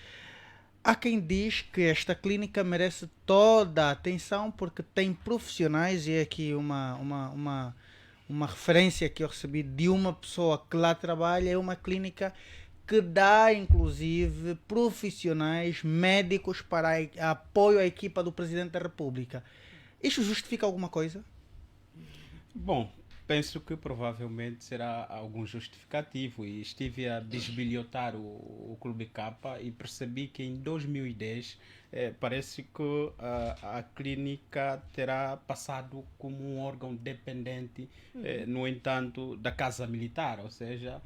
Há quem diz que esta clínica merece toda a atenção porque tem profissionais, e é aqui uma referência que eu recebi de uma pessoa que lá trabalha, é uma clínica que dá, inclusive, profissionais médicos para apoio à equipa do Presidente da República. Isto justifica alguma coisa? Bom, penso que provavelmente será algum justificativo, e estive a bisbilhotar o Clube K e percebi que em 2010 parece que a clínica terá passado como um órgão dependente, no entanto, da Casa Militar, ou seja,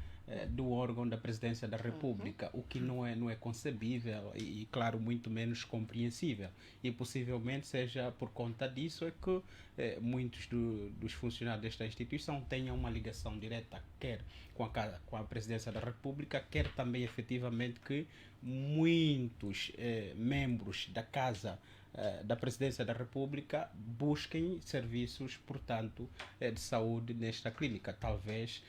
do órgão da Presidência da República, o que não é concebível e, claro, muito menos compreensível. E possivelmente seja por conta disso é que muitos dos funcionários desta instituição tenham uma ligação direta, quer com a Presidência da República, quer também efetivamente que muitos membros da Casa da Presidência da República busquem serviços, portanto, de saúde nesta clínica. Talvez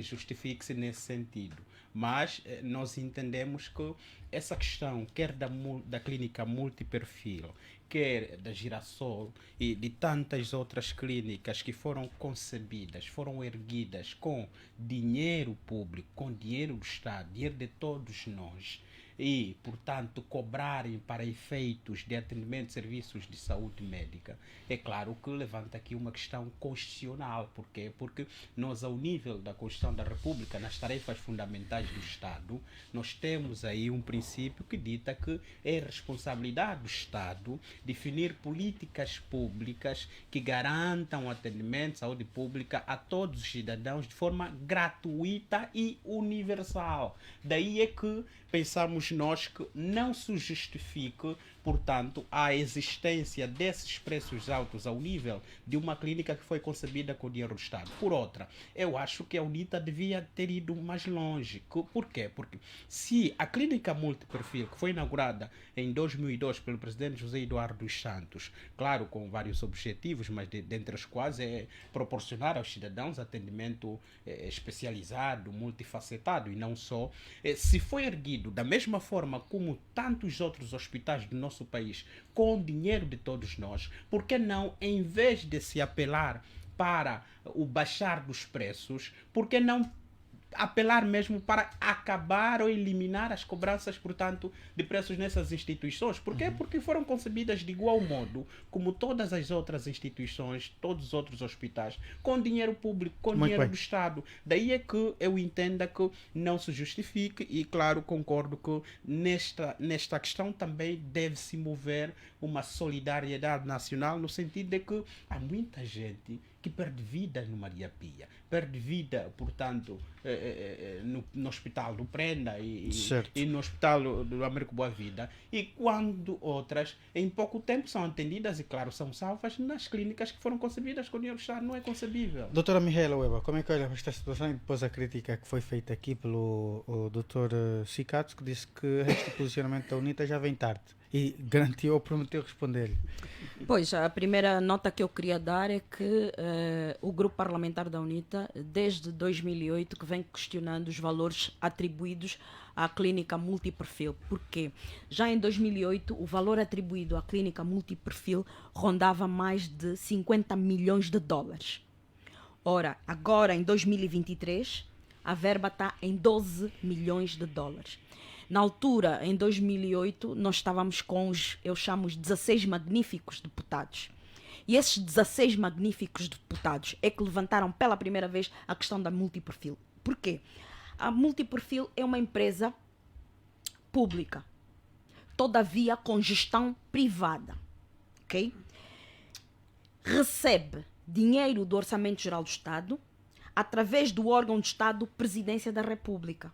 justifique-se nesse sentido. Mas nós entendemos que essa questão, quer da clínica multiperfil, quer da Girassol e de tantas outras clínicas que foram concebidas, foram erguidas com dinheiro público, com dinheiro do Estado, dinheiro de todos nós, e, portanto, cobrarem para efeitos de atendimento de serviços de saúde médica, é claro que levanta aqui uma questão constitucional. Porquê? Porque nós, ao nível da Constituição da República, nas tarefas fundamentais do Estado, nós temos aí um princípio que dita que é responsabilidade do Estado definir políticas públicas que garantam o atendimento de saúde pública a todos os cidadãos de forma gratuita e universal. Daí é que pensamos nós que não se justifique portanto, a existência desses preços altos ao nível de uma clínica que foi concebida com o dinheiro do Estado. Por outra, eu acho que a UNITA devia ter ido mais longe. Por quê? Porque se a clínica multiperfil, que foi inaugurada em 2002 pelo presidente José Eduardo dos Santos, claro, com vários objetivos, mas dentre os quais é proporcionar aos cidadãos atendimento especializado, multifacetado, e não só, se foi erguido da mesma forma como tantos outros hospitais do nosso país, com o dinheiro de todos nós, por que não, em vez de se apelar para o baixar dos preços, por que não apelar mesmo para acabar ou eliminar as cobranças, portanto, de preços nessas instituições? Por quê? Porque foram concebidas de igual modo como todas as outras instituições, todos os outros hospitais, com dinheiro público, com dinheiro do Estado. Daí é que eu entenda que não se justifique, e claro, concordo que nesta questão também deve-se mover uma solidariedade nacional, no sentido de que há muita gente que perde vida no Maria Pia, perde vida, portanto, no Hospital do Prenda e no Hospital do Américo Boa Vida, e quando outras, em pouco tempo, são atendidas e, claro, são salvas nas clínicas que foram concebidas com o dinheiro do Estado. Não é concebível. Doutora Mihaela Weber, como é que olha para esta situação e depois a crítica que foi feita aqui pelo doutor Cicatos, que disse que este posicionamento da UNITA já vem tarde? E garantiu ou prometeu responder-lhe. Pois, a primeira nota que eu queria dar é que o grupo parlamentar da UNITA, desde 2008, que vem questionando os valores atribuídos à clínica multiperfil. Por quê? Já em 2008, o valor atribuído à clínica multiperfil rondava mais de 50 milhões de dólares. Ora, agora em 2023, a verba está em 12 milhões de dólares. Na altura, em 2008, nós estávamos com eu chamo os 16 magníficos deputados. E esses 16 magníficos deputados é que levantaram pela primeira vez a questão da multiperfil. Por quê? A multiperfil é uma empresa pública, todavia com gestão privada, ok? Recebe dinheiro do Orçamento Geral do Estado através do órgão de Estado Presidência da República.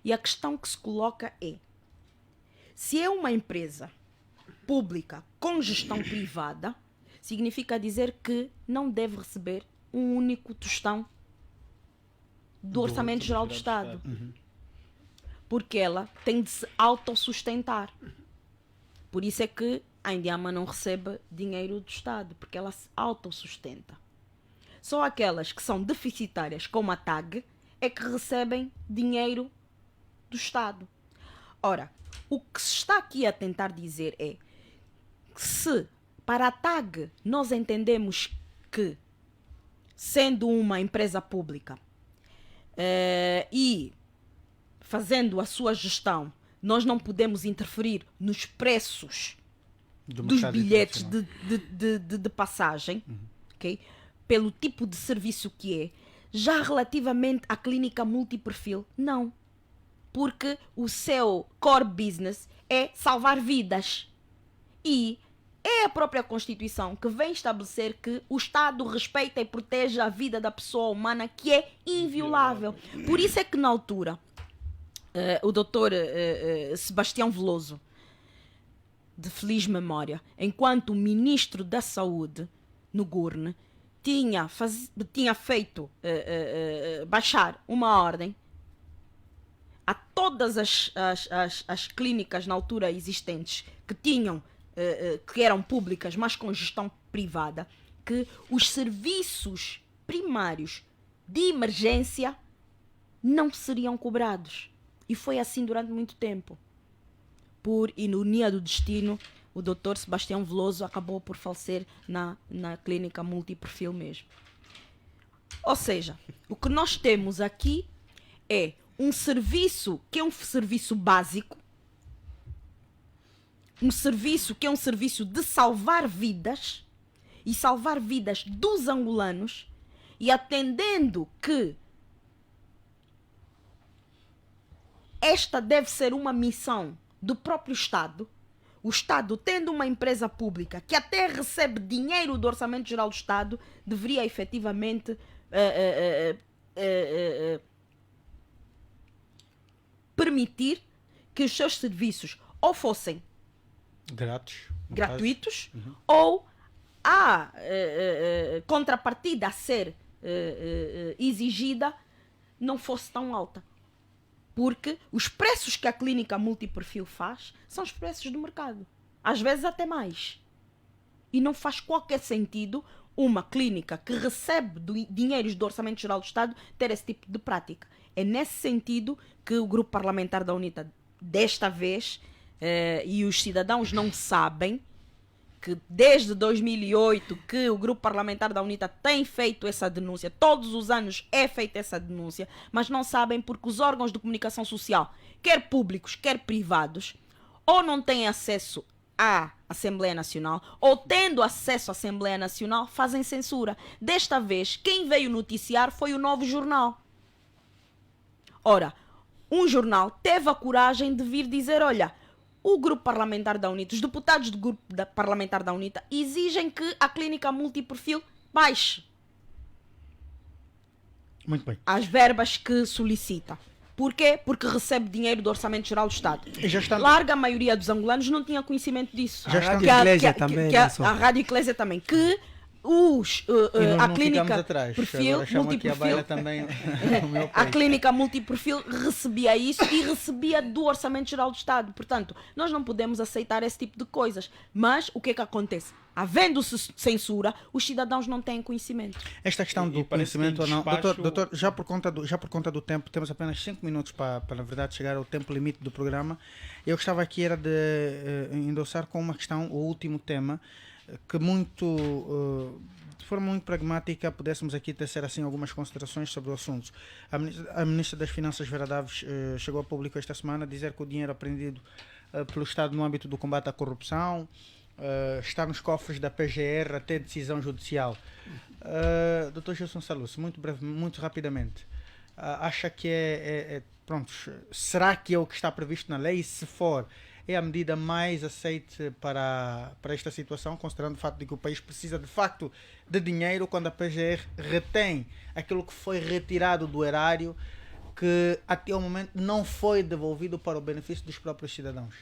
E a questão que se coloca é: se é uma empresa pública com gestão privada, significa dizer que não deve receber um único tostão do Orçamento Geral do Estado. Porque ela tem de se autossustentar. Por isso é que a Indiama não recebe dinheiro do Estado, porque ela se autossustenta. Só aquelas que são deficitárias, como a TAG, é que recebem dinheiro do Estado. Ora, o que se está aqui a tentar dizer é que se para a TAG nós entendemos que, sendo uma empresa pública e fazendo a sua gestão, nós não podemos interferir nos preços dos bilhetes de passagem, ok? Pelo tipo de serviço que é. Já relativamente à clínica multiperfil, não. Porque o seu core business é salvar vidas. E é a própria Constituição que vem estabelecer que o Estado respeita e protege a vida da pessoa humana, que é inviolável. Por isso é que, na altura, o doutor Sebastião Veloso, de feliz memória, enquanto ministro da Saúde no Gurne, tinha feito baixar uma ordem a todas as clínicas na altura existentes que eram públicas, mas com gestão privada, que os serviços primários de emergência não seriam cobrados. E foi assim durante muito tempo. Por ironia do destino, o Dr. Sebastião Veloso acabou por falecer na clínica multiperfil mesmo. Ou seja, o que nós temos aqui é um serviço que é um serviço básico, um serviço que é um serviço de salvar vidas, e salvar vidas dos angolanos, e atendendo que esta deve ser uma missão do próprio Estado, o Estado, tendo uma empresa pública que até recebe dinheiro do Orçamento Geral do Estado, deveria efetivamente permitir que os seus serviços ou fossem gratuitos, ou a contrapartida a ser exigida não fosse tão alta. Porque os preços que a clínica multiperfil faz são os preços do mercado. Às vezes até mais. E não faz qualquer sentido uma clínica que recebe dinheiros do Orçamento Geral do Estado ter esse tipo de prática. É nesse sentido que o grupo parlamentar da UNITA, desta vez, e os cidadãos não sabem que desde 2008 que o grupo parlamentar da UNITA tem feito essa denúncia, todos os anos é feita essa denúncia, mas não sabem porque os órgãos de comunicação social, quer públicos, quer privados, ou não têm acesso à Assembleia Nacional, ou tendo acesso à Assembleia Nacional, fazem censura. Desta vez, quem veio noticiar foi o Novo Jornal. Ora, um jornal teve a coragem de vir dizer, olha, o grupo parlamentar da UNITA, os deputados do grupo parlamentar da UNITA exigem que a clínica multiperfil baixe Muito bem. as verbas que solicita. Porquê? Porque recebe dinheiro do Orçamento Geral do Estado. Já Larga maioria dos angolanos não tinha conhecimento disso. Já Rádio Eclésia também, a Rádio Eclésia também. Que a clínica perfil multiperfil, também, a clínica multiperfil recebia isso e recebia do Orçamento Geral do Estado. Portanto, nós não podemos aceitar esse tipo de coisas. Mas o que é que acontece? Havendo censura, os cidadãos não têm conhecimento. Esta questão do conhecimento ou não, doutor, já por conta do tempo, temos apenas 5 minutos para na verdade chegar ao tempo limite do programa. Eu gostava aqui era de endossar com uma questão, o último tema, que de forma muito pragmática pudéssemos aqui tecer assim algumas considerações sobre o assunto. A Ministra das Finanças, Vera Daves, chegou a público esta semana a dizer que o dinheiro apreendido pelo Estado no âmbito do combate à corrupção está nos cofres da PGR até decisão judicial. Dr. Gilson Salus, muito rapidamente, acha que pronto, será que é o que está previsto na lei? E se for, é a medida mais aceite para esta situação, considerando o fato de que o país precisa de facto de dinheiro quando a PGR retém aquilo que foi retirado do erário, que até o momento não foi devolvido para o benefício dos próprios cidadãos?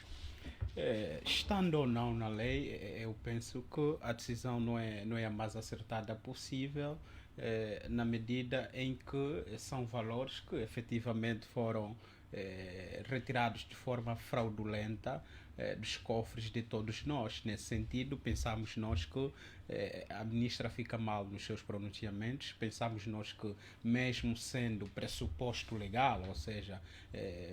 Estando ou não na lei, eu penso que a decisão não é a mais acertada possível, na medida em que são valores que efetivamente foram retirados de forma fraudulenta dos cofres de todos nós. Nesse sentido, pensamos nós que a ministra fica mal nos seus pronunciamentos, pensamos nós que, mesmo sendo pressuposto legal, ou seja,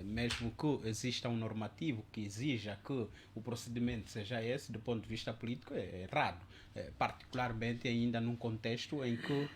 mesmo que exista um normativo que exija que o procedimento seja esse, do ponto de vista político, é errado. Particularmente ainda num contexto em que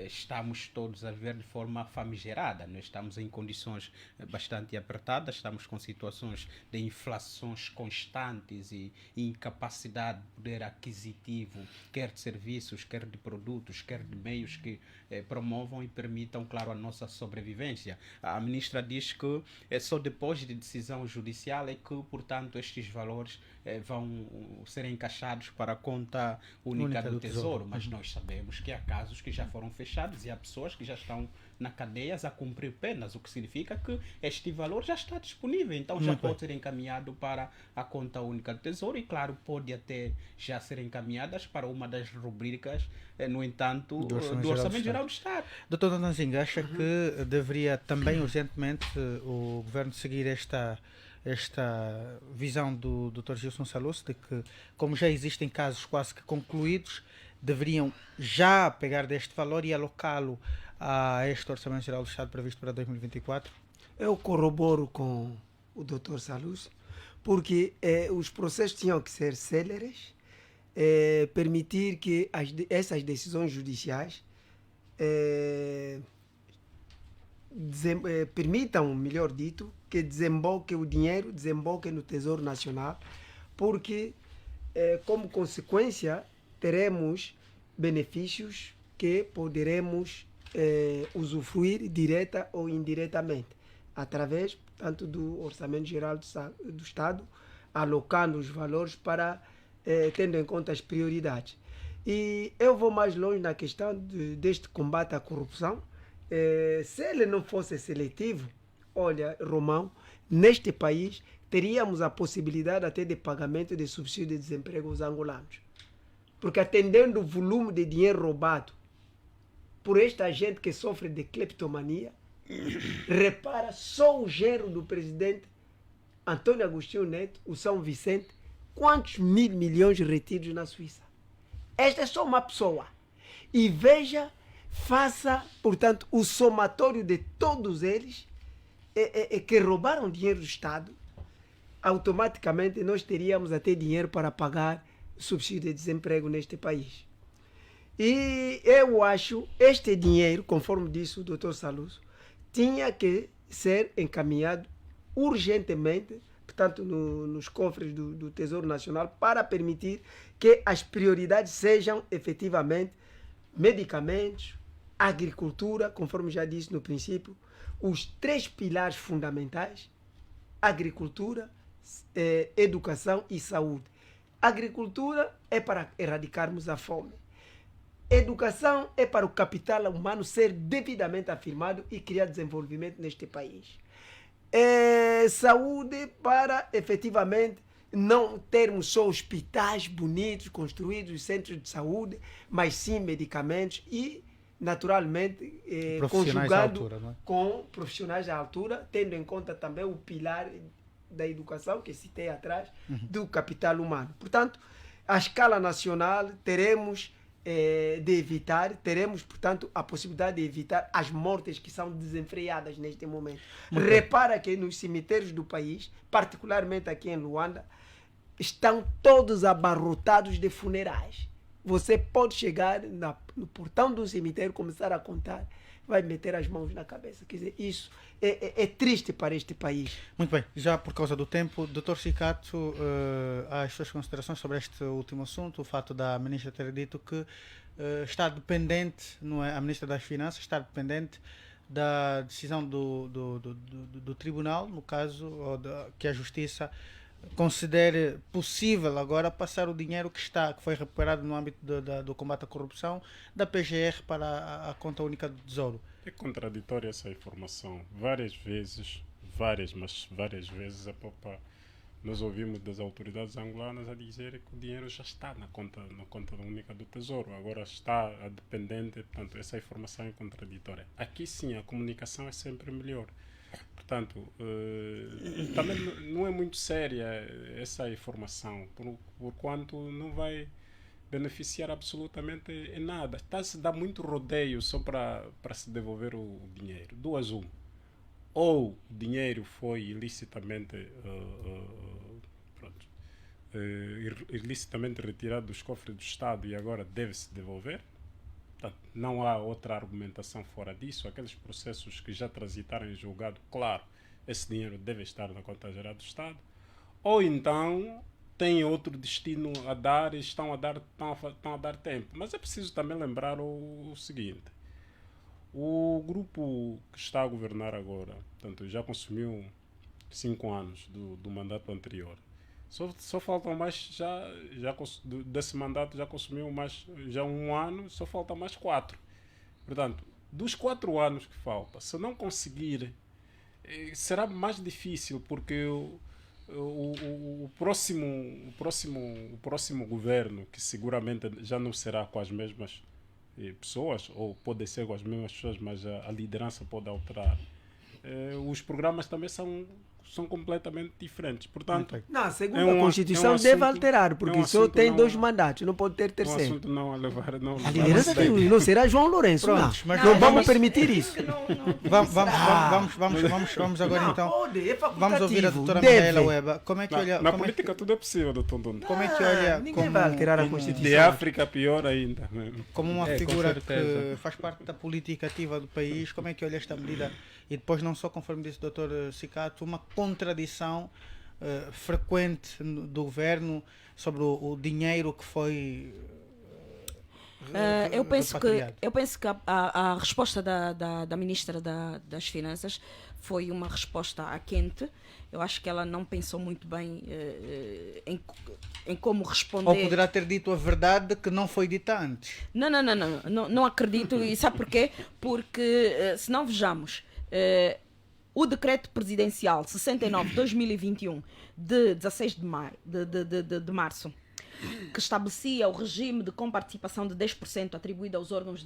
estamos todos a viver de forma famigerada. Nós estamos em condições bastante apertadas, estamos com situações de inflações constantes e incapacidade de poder aquisitivo, quer de serviços, quer de produtos, quer de meios que promovam e permitam, claro, a nossa sobrevivência. A ministra diz que só depois de decisão judicial é que, portanto, estes valores vão ser encaixados para a conta única do Tesouro, mas nós sabemos que há casos que já foram fechados e há pessoas que já estão na cadeia a cumprir penas, o que significa que este valor já está disponível, então já pode ser encaminhado para a conta única do Tesouro e, claro, pode até já ser encaminhadas para uma das rubricas, no entanto, do Orçamento Geral do Estado. Doutor Donanzinho, acha que deveria também urgentemente o Governo seguir esta visão do Dr. Gilson Salus, de que, como já existem casos quase que concluídos, deveriam já pegar deste valor e alocá-lo a este Orçamento Geral do Estado previsto para 2024? Eu corroboro com o Dr. Salus, porque os processos tinham que ser céleres, permitir que essas decisões judiciais permitam, melhor dito, que desemboque o dinheiro, desemboque no Tesouro Nacional, porque como consequência teremos benefícios que poderemos usufruir direta ou indiretamente, através, portanto, do Orçamento Geral do Estado, alocando os valores para, tendo em conta as prioridades. E eu vou mais longe na questão deste combate à corrupção. Se ele não fosse seletivo, olha, Romão, neste país teríamos a possibilidade até de pagamento de subsídio de desemprego aos angolanos. Porque atendendo o volume de dinheiro roubado por esta gente que sofre de cleptomania, repara só o genro do presidente Antônio Agostinho Neto, o São Vicente, quantos mil milhões retidos na Suíça. Esta é só uma pessoa. E veja, faça, portanto, o somatório de todos eles que roubaram dinheiro do Estado. Automaticamente nós teríamos até dinheiro para pagar subsídio de desemprego neste país. E eu acho este dinheiro, conforme disse o Dr. Saluso, tinha que ser encaminhado urgentemente, portanto, nos cofres do Tesouro Nacional, para permitir que as prioridades sejam efetivamente medicamentos, agricultura, conforme já disse no princípio, os 3 pilares fundamentais: agricultura, educação e saúde. Agricultura é para erradicarmos a fome. Educação é para o capital humano ser devidamente afirmado e criar desenvolvimento neste país. Saúde para, efetivamente, não termos só hospitais bonitos, construídos, centros de saúde, mas sim medicamentos e, naturalmente, conjugado com profissionais à altura, tendo em conta também o pilar da educação, que citei atrás, do capital humano. Portanto, à escala nacional, teremos portanto, a possibilidade de evitar as mortes que são desenfreadas neste momento. Repara que nos cemitérios do país, particularmente aqui em Luanda, estão todos abarrotados de funerais. Você pode chegar no portão do cemitério, começar a contar, vai meter as mãos na cabeça. Quer dizer, isso é triste para este país. Muito bem, já por causa do tempo, Dr. Cicato, as suas considerações sobre este último assunto, o fato da ministra ter dito que está dependente, não é, a ministra das Finanças está dependente da decisão do tribunal, no caso, que a Justiça considere possível agora passar o dinheiro que foi recuperado no âmbito do combate à corrupção da PGR para a conta única do Tesouro. É contraditória essa informação. Várias vezes nós ouvimos das autoridades angolanas a dizer que o dinheiro já está na conta única do Tesouro, agora está a dependente, portanto essa informação é contraditória. Aqui sim, a comunicação é sempre melhor. Portanto, também não é muito séria essa informação, por quanto não vai beneficiar absolutamente em nada. Está-se a dar muito rodeio só para se devolver o dinheiro. Duas uma. Ou o dinheiro foi ilicitamente retirado dos cofres do Estado e agora deve-se devolver. Portanto, não há outra argumentação fora disso. Aqueles processos que já transitaram em julgado, claro, esse dinheiro deve estar na conta geral do Estado. Ou então tem outro destino a dar e estão a dar tempo. Mas é preciso também lembrar o seguinte: o grupo que está a governar agora, portanto, já consumiu 5 anos do mandato anterior. Só faltam mais, desse mandato já consumiu mais, já 1 ano, só falta mais 4. Portanto, dos 4 anos que falta, se não conseguir, será mais difícil, porque o próximo governo, que seguramente já não será com as mesmas pessoas, ou pode ser com as mesmas pessoas, mas a liderança pode alterar. Os programas também são completamente diferentes. Portanto, segundo a Constituição, deve alterar, porque só tem 2 mandatos, não pode ter terceiro. Um assunto não a levar. A liderança não será João Lourenço. Pronto, mas não vamos permitir isso. Vamos agora então. Vamos ouvir a doutora Micaela Weba. Como é que olha? Na política tudo é possível, doutor Dondo. Como é que olha? Ninguém vai alterar a Constituição. De África, pior ainda. Como uma figura que faz parte da política ativa do país, como é que olha esta medida? E depois, não só, conforme disse o Dr. Cicato, uma contradição frequente do governo sobre o dinheiro que foi eu penso que a resposta da Ministra das Finanças foi uma resposta à quente. Eu acho que ela não pensou muito bem em como responder. Ou poderá ter dito a verdade que não foi dita antes. Não acredito. E sabe porquê? Porque, se não vejamos, o decreto presidencial 69/2021 de 16 de março, que estabelecia o regime de comparticipação de 10% atribuído aos órgãos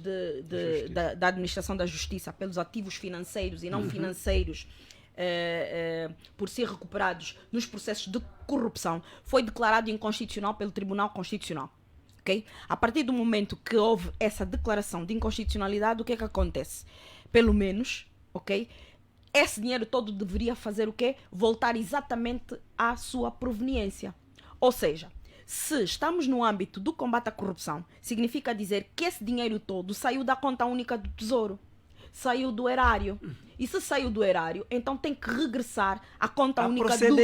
da administração da justiça pelos ativos financeiros e não financeiros por ser recuperados nos processos de corrupção, foi declarado inconstitucional pelo Tribunal Constitucional. Okay? A partir do momento que houve essa declaração de inconstitucionalidade, o que é que acontece? Pelo menos, ok? Esse dinheiro todo deveria fazer o quê? Voltar exatamente à sua proveniência. Ou seja, se estamos no âmbito do combate à corrupção, significa dizer que esse dinheiro todo saiu da conta única do Tesouro, saiu do erário. E se saiu do erário, então tem que regressar à conta única do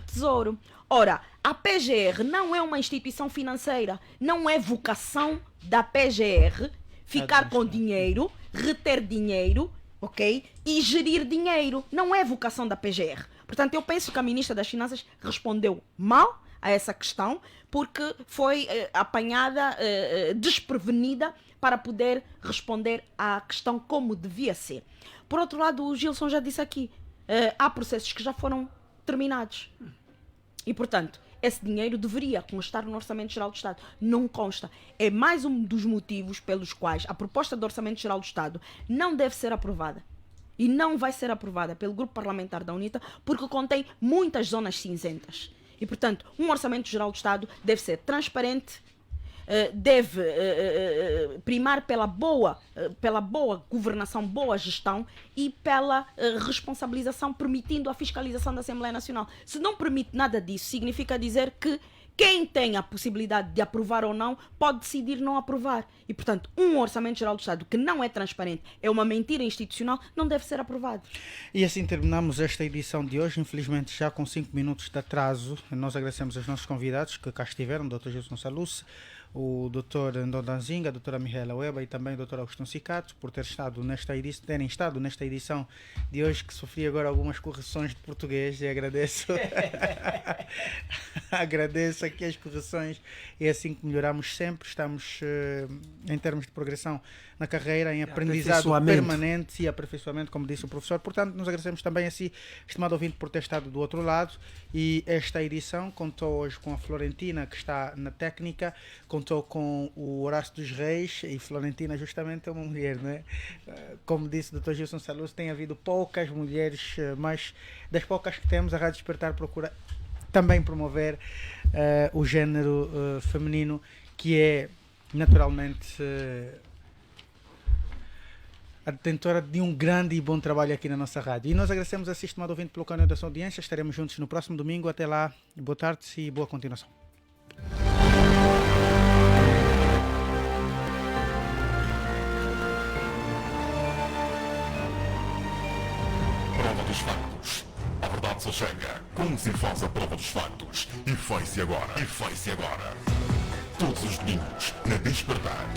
Tesouro. Ora, a PGR não é uma instituição financeira, não é vocação da PGR ficar com dinheiro, reter dinheiro, ok? E gerir dinheiro. Não é vocação da PGR. Portanto, eu penso que a Ministra das Finanças respondeu mal a essa questão, porque foi apanhada, desprevenida, para poder responder à questão como devia ser. Por outro lado, o Gilson já disse aqui, há processos que já foram terminados. E, portanto, esse dinheiro deveria constar no Orçamento Geral do Estado. Não consta. É mais um dos motivos pelos quais a proposta do Orçamento Geral do Estado não deve ser aprovada. E não vai ser aprovada pelo Grupo Parlamentar da UNITA, porque contém muitas zonas cinzentas. E, portanto, um Orçamento Geral do Estado deve ser transparente, deve primar pela boa governação, boa gestão e pela responsabilização, permitindo a fiscalização da Assembleia Nacional. Se não permite nada disso, significa dizer que quem tem a possibilidade de aprovar ou não pode decidir não aprovar. E, portanto, um Orçamento Geral do Estado que não é transparente, é uma mentira institucional, não deve ser aprovado. E assim terminamos esta edição de hoje, infelizmente já com 5 minutos de atraso. Nós agradecemos aos nossos convidados que cá estiveram, o Dr. Gilson Salus, o Dr. Ndondanzinga, a Dra. Mihaela Weba e também o Dr. Agostinho Cicato, por terem estado nesta edição de hoje, que sofri agora algumas correções de português, e agradeço agradeço aqui as correções. É assim que melhoramos sempre. Estamos em termos de progressão na carreira, em aprendizado permanente e aperfeiçoamento, como disse o professor. Portanto, nos agradecemos também a si, estimado ouvinte, por ter estado do outro lado. E esta edição contou hoje com a Florentina, que está na técnica, contou com o Horácio dos Reis, e Florentina justamente é uma mulher, não é? Como disse o Dr. Gilson Salus, tem havido poucas mulheres, mas das poucas que temos, a Rádio Despertar procura também promover o género feminino, que é naturalmente a detentora de um grande e bom trabalho aqui na nossa rádio. E nós agradecemos a si, estimado ouvinte, pelo carinho da sua audiência. Estaremos juntos no próximo domingo. Até lá, boa tarde e boa continuação. Prova dos factos. A verdade só chega quando se faz a prova dos factos. E foi-se agora. Todos os domingos, na Despertar.